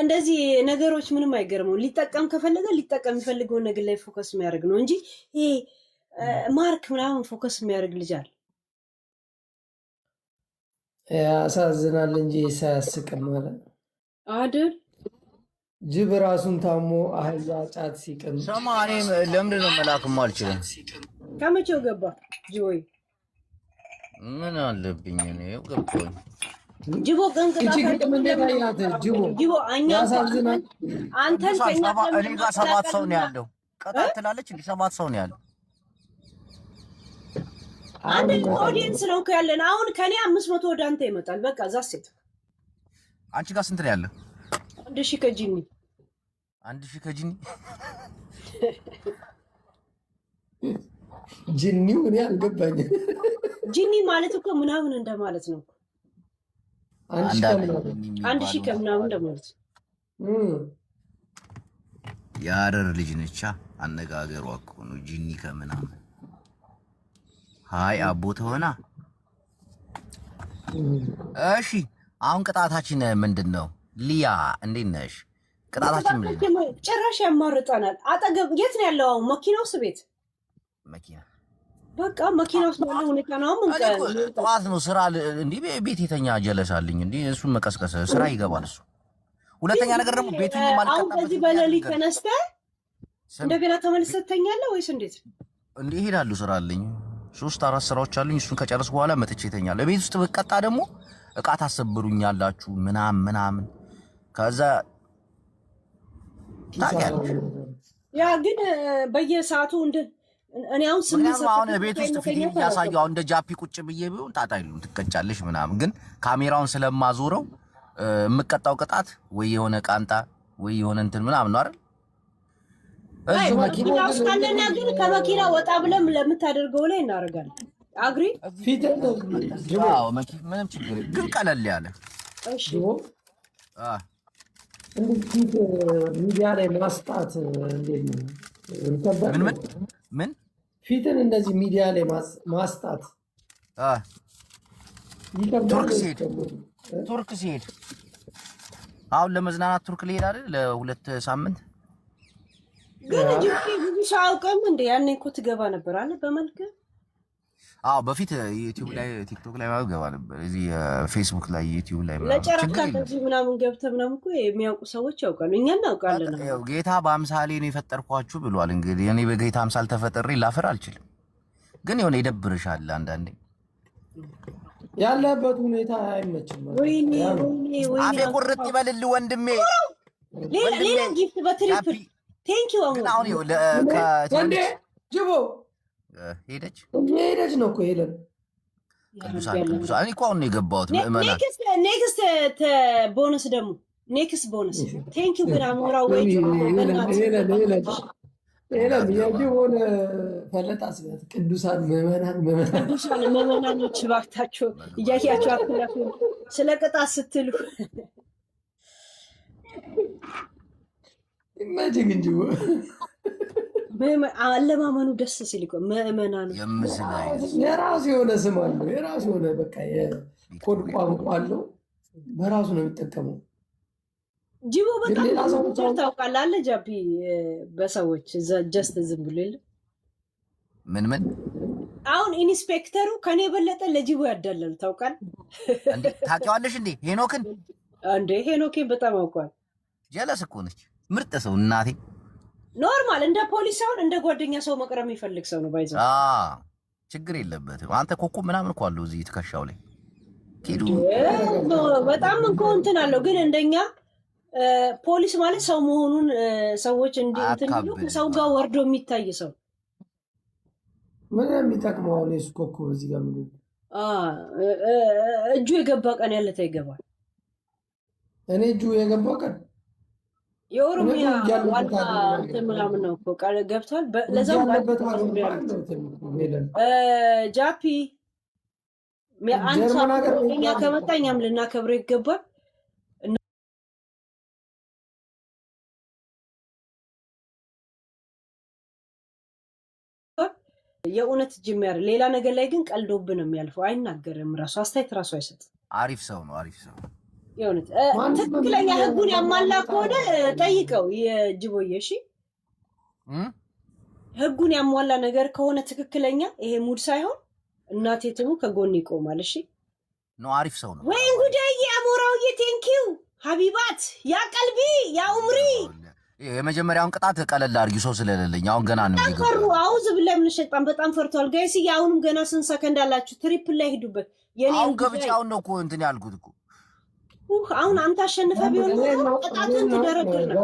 እንደዚህ ነገሮች ምንም አይገርመው። ሊጠቀም ከፈለገ ሊጠቀም የሚፈልገውን ነገር ላይ ፎከስ የሚያደርግ ነው እንጂ ይሄ ማርክ ምናምን ፎከስ የሚያደርግ ልጅ አለ። ያሳዝናል እንጂ ሳያስቅም ማለት አይደል? ጅብ ራሱን ታሞ አህያ ጫት ሲቅም ሰማ። እኔ ለምንድን ነው መላክም አልችልም? ከመቼው ገባ ጅቦይ? ምን አለብኝ እኔ ገባኝ። ጅቦ ቀንቅጣ ጅቦ አኛ ያሳዝናል። አንተን እኔ ጋር 7 ሰው ነው ያለው። ቀጣት ትላለች እንዴ? 7 ሰው ነው ያለው። አንድ ኦዲየንስ ነው ያለን። አሁን ከኔ 500 ወደ አንተ ይመጣል። በቃ ዛስ ሴት አንቺ ጋር ስንት ነው ያለው? 1000 ከጂኒ 1000 ከጂኒ ጂኒው እኔ አልገባኝም። ጂኒ ማለት እኮ ምናምን እንደማለት ነው። 1000 ከምናምን እንደማለት የሀረር ልጅ ነቻ። አነጋገሯ እኮ ነው ጂኒ ከምናምን ሃይ አቦ ተሆና እሺ አሁን ቅጣታችን ምንድነው? ሊያ እንዴት ነሽ? ቅጣታችን ምንድነው? ጭራሽ ያማርጠናል። አጠገብ የት ነው ያለው? አሁን መኪናው ቤት መኪና በቃ መኪናው ያለው ሁኔታ ነው። ምን ጠዋት ነው ስራ እንዴ ቤት የተኛ ጀለሳልኝ እንዴ እሱን መቀስቀስ ስራ ይገባል እሱ። ሁለተኛ ነገር ደግሞ ቤቱን ማለት አሁን በዚህ በሌሊት ተነስተህ እንደገና ተመልሰህ ትተኛለህ ወይስ እንዴት? እንዴ እሄዳለሁ ስራ አለኝ 3-4 ስራዎች አሉኝ። እሱን ከጨረስኩ በኋላ መጥቼ እተኛለሁ። ቤት ውስጥ በቀጣ ደግሞ እቃ ታሰብሩኛላችሁ ምናምን ከዛ ታውቂያለሽ። ያ ግን በየሰዓቱ እንደ እኔ አሁን ስምንት አሁን ቤት ውስጥ ፊልም እያሳየሁ አሁን እንደ ጃፒ ቁጭ ብዬ ቢሆን ጣጣ የለውም ትቀጫለሽ ምናምን። ግን ካሜራውን ስለማዞረው የምቀጣው ቅጣት ወይ የሆነ ቃንጣ ወይ የሆነ እንትን ምናምን ነው አይደል? እዚህ መኪና ውስጥ ካለና ግን ከመኪና ወጣ ብለም ለምታደርገው ላይ እናደርጋለን። አግሪ ፊት ምንም ችግር ግን ቀለል ያለ እሺ ፊት ሚዲያ ላይ ማስጣት እንዴት ነው? ምን ፊትን እንደዚህ ሚዲያ ላይ ማስጣት ቱርክ ሲሄድ አሁን ለመዝናናት ቱርክ ሊሄድ አይደል ለ2 ሳምንት ግን ብዙ ሰው አውቀም እንደ ያኔ እኮ ትገባ ነበር አለ በመልክ በፊት ዩቲዩብ ላይ ቲክቶክ ላይ ገባ ነበር። እዚህ ፌስቡክ ላይ ዩቲዩብ ላይ ለጨረታ እንደዚህ ምናምን ገብተህ ምናምን እኮ የሚያውቁ ሰዎች ያውቃሉ። እኛ እናውቃለን። ጌታ በአምሳሌ ነው የፈጠርኳችሁ ብሏል። እንግዲህ እኔ በጌታ አምሳል ተፈጥሬ ላፍር አልችልም። ግን የሆነ ይደብርሻል አንዳንዴ ያለበት ሁኔታ አይመችም። አፌ ቁርጥ ይበልልህ ወንድሜ። ሌላ ጊፍት በትሪፕል ቴንኪው። አሁን ወንዴ ጅቦ ሄደች ነው እኮ ሄለን ቅዱሳን እኔ እኮ አሁን ነው የገባሁት። ምእመናን ኔክስት ቦነስ ደግሞ ኔክስት ቦነስ ቴንኪው። ግን አሞራው ወይ ሄለን የጅቦን ፈለጣ ስበት ቅዱሳን ምእመናኖች እባክታችሁ እያያችሁ አትላፉ ስለ ቅጣት ስትሉ ኢማጂን እንጂ አለማመኑ ደስ ሲል እኮ ምእመናኑ የራሱ የሆነ ስም አለው። የራሱ የሆነ በቃ የኮድ ቋንቋ አለው። በራሱ ነው የሚጠቀመው። ጅቦ በጣም ታውቃለህ አለ ጃፒ በሰዎች ጀስት ዝም ብሎ የለ ምን አሁን ኢንስፔክተሩ ከኔ የበለጠ ለጅቦ ያዳላል። ታውቃለህ እንዴ? ታውቂዋለሽ እንዴ ሄኖክን? እንዴ ሄኖክን በጣም አውቀዋል። ጀለስ እኮ ነች። ምርጥ ሰው እናቴ። ኖርማል እንደ ፖሊስ ሳይሆን እንደ ጓደኛ ሰው መቅረብ የሚፈልግ ሰው ነው። ባይዘው ችግር የለበትም። አንተ ኮኮብ ምናምን እኮ አለው እዚህ ትከሻው ላይ ኪዱ በጣም እንኳ እንትን አለው። ግን እንደኛ ፖሊስ ማለት ሰው መሆኑን ሰዎች እንትን ሰው ጋር ወርዶ የሚታይ ሰው ምን የሚጠቅመው አሁን የሱ ኮኮብ እዚህ ጋር ምን እጁ የገባ ቀን ያለታ ይገባል። እኔ እጁ የገባው ቀን የኦሮሚያ ዋና እንትን ምናምን ነው እኮ ቃል ገብቷል። ለዛው ጃፒ አንድ ሰው እኛ ከመጣ እኛም ልናከብረው ይገባል። የእውነት ጅምር ሌላ ነገር ላይ ግን ቀልዶብ ነው የሚያልፈው። አይናገርም፣ ራሱ አስተያየት ራሱ አይሰጥም። አሪፍ ሰው ነው። የእውነት ትክክለኛ ህጉን ያሟላ ከሆነ ጠይቀው የጅቦዬ። እሺ ህጉን ያሟላ ነገር ከሆነ ትክክለኛ ይሄ ሙድ ሳይሆን እናቴ ትሙ ከጎን ይቆማል። እሺ ነው አሪፍ ሰው ነው። ወይ ጉዳዬ አሞራውዬ ቴንኪው ሀቢባት ያ ቀልቢ ያ ኡምሪ። የመጀመሪያውን ቅጣት ቀለል አድርጊ ሰው ስለሌለኝ አሁን ገና ነው የሚገባው። ፈሩ አውዝ ብለም ንሸጣን በጣም ፈርቷል ጋይስ። አሁንም ገና ስንት ሰከንድ አላችሁ። ትሪፕል ላይ ሄዱበት። አሁን ገብቻውን ነው እኮ እንትን ያልኩት እኮ አሁን አንተ አሸንፈ ቢሆን ቅጣቱን ትደረድር ነው።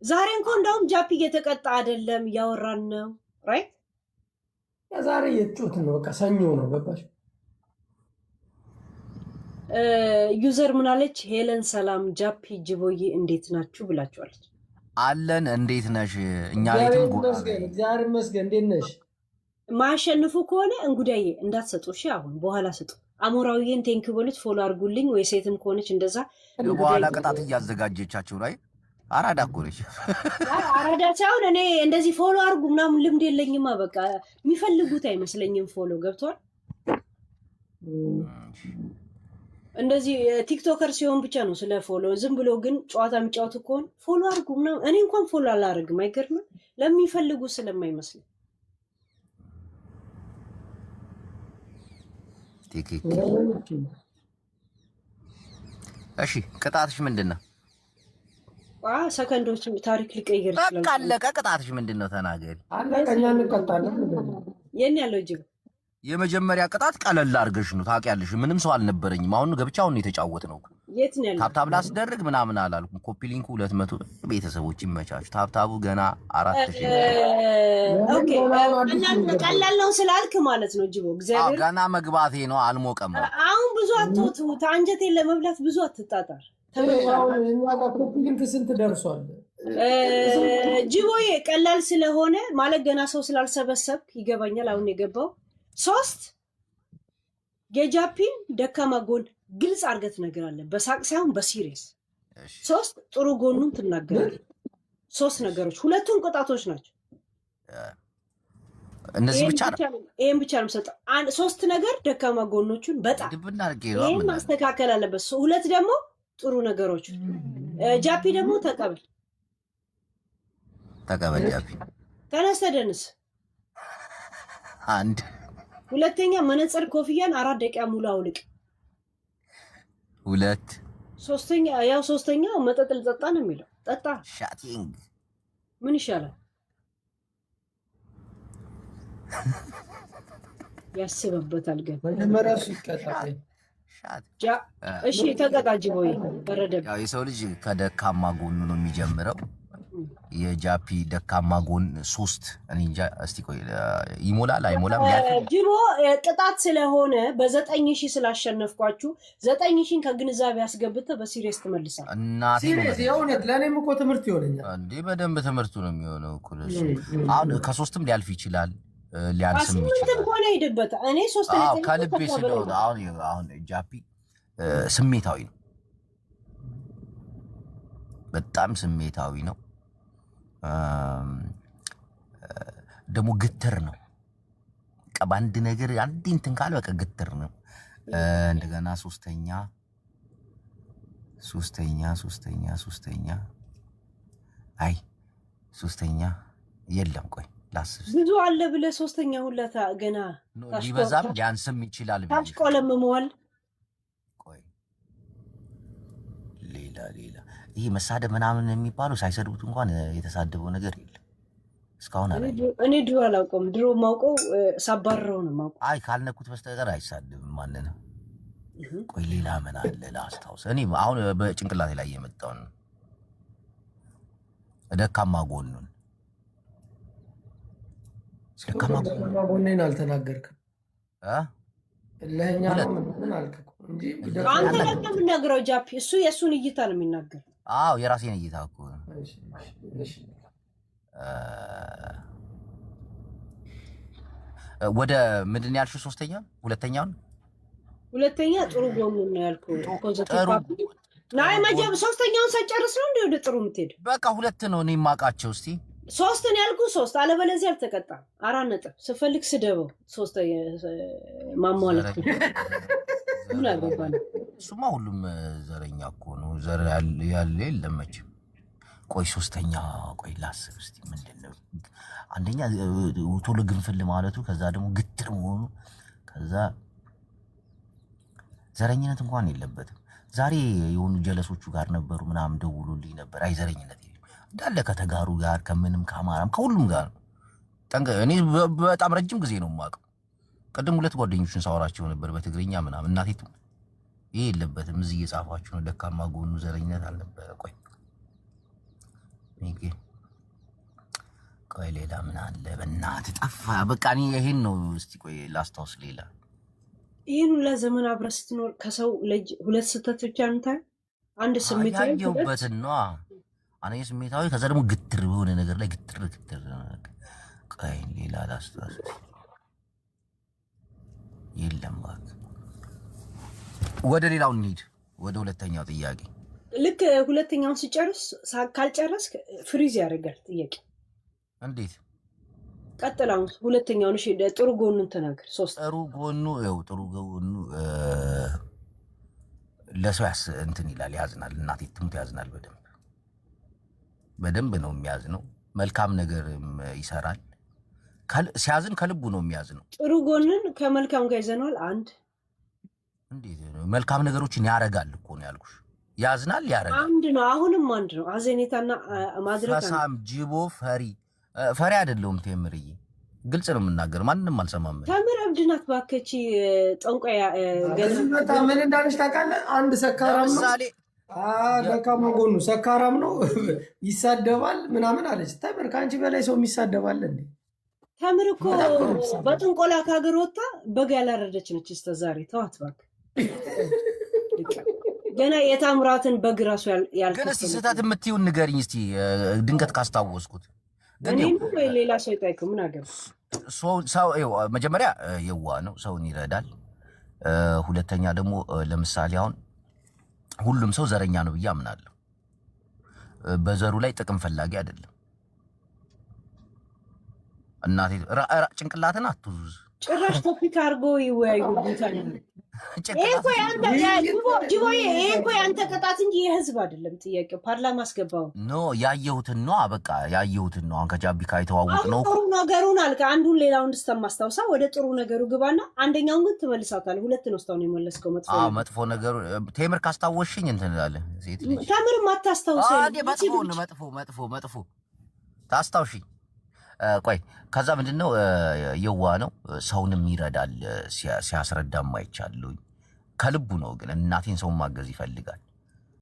ዛሬ እንኳን እንደውም ጃፒ እየተቀጣ አይደለም እያወራን ነው። ራይት ዛሬ እየጮት ነው። በቃ ሰኞ ነው ገባሽ? ዩዘር ምናለች? ሄለን ሰላም ጃፒ ጅቦዬ እንዴት ናችሁ ብላችኋለች። አለን እንዴት ነሽ? እኛ ቤትም እግዚአብሔር ይመስገን። እንዴት ነሽ? ማሸንፉ ከሆነ እንጉዳዬ እንዳትሰጡ እሺ። አሁን በኋላ ስጡ። አሞራውዬን ቴንክ በሉት፣ ፎሎ አድርጉልኝ። ወይ ሴትም ከሆነች እንደዛ በኋላ ቅጣት እያዘጋጀቻችሁ ላይ አራዳ እኮ ነች። አራዳ ሳይሆን እኔ እንደዚህ ፎሎ አድርጉ ምናምን ልምድ የለኝማ። በቃ የሚፈልጉት አይመስለኝም ፎሎ ገብቷል። እንደዚህ ቲክቶከር ሲሆን ብቻ ነው ስለ ፎሎ። ዝም ብሎ ግን ጨዋታ የሚጫወቱ ከሆነ ፎሎ አድርጉ ምናምን እኔ እንኳን ፎሎ አላደርግም። አይገርምም? ለሚፈልጉ ስለማይመስል እሺ ቅጣትሽ ምንድን ነው? ሰከንዶች ታሪክ ሊቀይር ይችላል። በቃ አለቀ። ቅጣትሽ ምንድን ነው? ተናገሪ። አለቀኛ እንቀጣለን። የኔ ያለው ጅብ የመጀመሪያ ቅጣት ቀለል አድርገሽ ነው ታውቂያለሽ። ምንም ሰው አልነበረኝም። አሁን ገብቻውን የተጫወት ነው። የት ነው ያለው? ታብታብ ላስደርግ ምናምን አላልኩም። ኮፒ ሊንኩ 200 ቤተሰቦች ይመቻቹ። ታብታቡ ገና 4000 ኦኬ። ቀላል ነው ስላልክ ማለት ነው ጅቦ። እግዚአብሔር ገና መግባቴ ነው። አልሞቀም። አሁን ብዙ አትወቱ። አንጀቴን ለመብላት ብዙ አትጣጣር። ኮፒ ሊንክ ስንት ደርሷል? ጅቦዬ ቀላል ስለሆነ ማለት ገና ሰው ስላልሰበሰብክ ይገባኛል። አሁን የገባው 3 የጃፒን ደካማ ጎን ግልጽ አድርገህ ትነግራለህ። በሳቅ ሳይሆን በሲሪየስ 3 ጥሩ ጎኑን ትናገራለህ። 3 ነገሮች፣ 2ቱም ቅጣቶች ናቸው። እነዚህ ብቻ ነው። ይሄን ብቻ ነው የምሰጠው። 3 ነገር ደካማ ጎኖቹን በጣም ይሄን ማስተካከል አለበት። 2 ደግሞ ጥሩ ነገሮች። ጃፒ ደግሞ ተቀበል ጃፒ። ተነስተ ደንስ። 1 2ኛ መነጽር ኮፍያን 4 ደቂቃ ሙሉ አውልቅ። 2 3ኛው መጠጥ ልጠጣ ነው የሚለው። ጠጣ። ሻቲንግ ምን ይሻላል? ያስበበታል ግን መጀመሪያ ሲቀጣ እሺ ተቀጣጅ ሆይ በረደ። ያው የሰው ልጅ ከደካማ ጎኑ ነው የሚጀምረው። የጃፒ ደካማ ጎን 3 እኔ እንጃ። እስቲ ቆይ ይሞላል አይሞላም? ጅቦ ቅጣት ስለሆነ በ9000 ስላሸነፍኳችሁ 9000 ከግንዛቤ ያስገብተህ በሲሪየስ ትመልሳለህ። እናቴ ሲሪየስ የእውነት ለእኔም እኮ ትምህርት ይሆነኛል እንዴ። በደንብ ትምህርቱ ነው የሚሆነው እኮ ለሱ። አሁን ከ3ም ሊያልፍ ይችላል ሊያንስም ይችላል። ሆነ ሄድበት። እኔ 3 አዎ ከልቤ ስለሆነ አሁን ጃፒ ስሜታዊ ነው፣ በጣም ስሜታዊ ነው። ደግሞ ግትር ነው። በአንድ ነገር አንድ እንትን ካለ በቃ ግትር ነው። እንደገና ሶስተኛ አይ ሶስተኛ የለም። ቆይ ላስብ። ብዙ አለ ብለህ 3ኛ ሁለታ ገና ሊበዛም ሊያንስም ይችላል። ታሽቆለምመዋል። ቆይ ሌላ ይሄ መሳደብ ምናምን የሚባለው ሳይሰድቡት እንኳን የተሳደበው ነገር የለም እስካሁን አለ። እኔ ድሮ አላውቀውም። ድሮ ማውቀው ሳባረው ነው ማውቀው። አይ ካልነኩት በስተቀር አይሳደብም ማንንም። ቆይ ሌላ ምን አለ ላስታውስ። እኔ አሁን በጭንቅላቴ ላይ የመጣውን ደካማ ጎኑን ደካማ ጎኔን አልተናገርክም። ለኛ ምን አልከ እንጂ አንተ ለምን የምናገረው ጃፒ? እሱ የእሱን እይታ ነው የሚናገር። አዎ የራሴን እይታ እኮ ነው። ወደ ምንድን ያልሽው? ሁለተኛ ጥሩ ጎኑን ነው ያልኩት። ፖዚቲቭ ናይ መጀብ 3ኛውን ሳጨርስ ነው እንዴ ወደ ጥሩ የምትሄድ? በቃ 2 ነው እኔ የማውቃቸው። እስቲ 3 ነው ያልኩት። 3 አለበለዚያ አልተቀጣም። 4 ነጥብ ስፈልግ ስደበው። 3 ማሟላት ምን አገባኝ? እሱማ ሁሉም ዘረኛ እኮ ነው። ዘር ያለ የለም መቼም። ቆይ 3ኛ ቆይ ላስብ እስቲ ምንድን ነው? አንደኛ ቶሎ ግንፍል ማለቱ፣ ከዛ ደግሞ ግትር መሆኑ፣ ከዛ ዘረኝነት እንኳን የለበትም። ዛሬ የሆኑ ጀለሶቹ ጋር ነበሩ ምናምን ደውሉልኝ ነበር። አይ ዘረኝነት እንዳለ ከተጋሩ ጋር ከምንም ከአማራም ከሁሉም ጋር ነው። እኔ በጣም ረጅም ጊዜ ነው የማውቀው። ቀደም 2 ጓደኞችን ሳወራቸው ነበር በትግርኛ ምናምን። እናቴ ይሄ የለበትም እዚህ እየጻፋችሁ ነው። ደካማ ጎኑ ዘረኝነት አልነበረ። ቆይ ሌላ ምን አለ? በእናትህ ጠፋ። በቃ እኔ ይሄን ነው። እስቲ ቆይ ላስታውስ። ሌላ ይሄን ሁላ ዘመን አብረህ ስትኖር ከሰው ልጅ 2 ስህተት ብቻ ነው የምታየው። አንድ ስሜታዊ ያየሁበትን ነው እኔ ስሜታዊ፣ ከዛ ደግሞ ግትር በሆነ ነገር ላይ ግትር። ቆይ ሌላ ላስታውስ። የለም እባክህ። ወደ ሌላው እንሂድ። ወደ 2ኛው ጥያቄ ልክ ሁለተኛውን ሲጨርስ ካልጨረስ ፍሪዝ ያደርጋል ጥያቄ። እንዴት ቀጥላውን ሁለተኛውን እሺ ጥሩ ጎኑን ተናገር። ሶስት ጥሩ ጎኑ ይኸው ጥሩ ጎኑ ለሰው እንትን ይላል ያዝናል። እናቴ ትሙት ያዝናል። በደንብ ነው የሚያዝነው። መልካም ነገርም ይሰራል። ሲያዝን ከልቡ ነው የሚያዝነው። ጥሩ ጎንን ከመልካም ጋር ይዘነዋል። አንድ እንዴት መልካም ነገሮችን ያረጋል እኮ ነው ያልኩሽ። ያዝናል፣ ያረጋል። አንድ ነው። አሁንም አንድ ነው። አዘኔታና ማድረግ ፈሳም ጅቦ ፈሪ አይደለሁም። ቴምርዬ ግልጽ ነው የምናገረው። ማንንም አልሰማም። ተምር እብድናት ባከቺ ጠንቋያ ገዝመታ ምን እንዳለች ታውቃለህ? አንድ ሰካራም ነው ደካማ ጎኑ ሰካራም ነው ይሳደባል ምናምን አለች። ተምር ከአንቺ በላይ ሰው የሚሳደባል እንዴ? ተምር እኮ በጥንቆላ ከሀገር ወጣ በግ ያላረደች ነች እስከ ዛሬ። ተዋት እባክህ። ገና የታምራትን በግ ራሱ ያልከ ግን እስቲ ስህተት የምትይውን ንገሪኝ እስቲ ድንገት ካስታወስኩት። ወይ ሌላ ሰው ይጠይቀው ምን አገባ። ሰው መጀመሪያ የዋህ ነው፣ ሰውን ይረዳል። ሁለተኛ ደግሞ ለምሳሌ አሁን ሁሉም ሰው ዘረኛ ነው ብዬ አምናለሁ። በዘሩ ላይ ጥቅም ፈላጊ አይደለም። እናቴ ጭንቅላትን አትዙዝ። ጭራሽ ቶፒክ አድርጎ ይወያዩታል። ይሄ እኮ ያንተ ቅጣት እንጂ የህዝብ አይደለም ጥያቄው። ፓርላማ አስገባው ኖ ያየሁትን ነው። በቃ ያየሁትን ነው። አሁን ከጃቢ የተዋወቅ ነው። ጥሩ ነገሩን አልከ። አንዱን ሌላውን እንድስተማስታውሳ ወደ ጥሩ ነገሩ ግባና አንደኛውን ግን ትመልሳታለህ። ሁለት ነው ስታውን የመለስከው። መጥፎ ነገሩ ቴምር ካስታወሽኝ እንትን እንላለን። ሴት ልጅ ተምር ማታስታውሰው መጥፎ ታስታውሽኝ። ቆይ ከዛ ምንድነው የዋህ ነው፣ ሰውንም ይረዳል። ሲያስረዳም አይቻለሁኝ። ከልቡ ነው። ግን እናቴን ሰውን ማገዝ ይፈልጋል።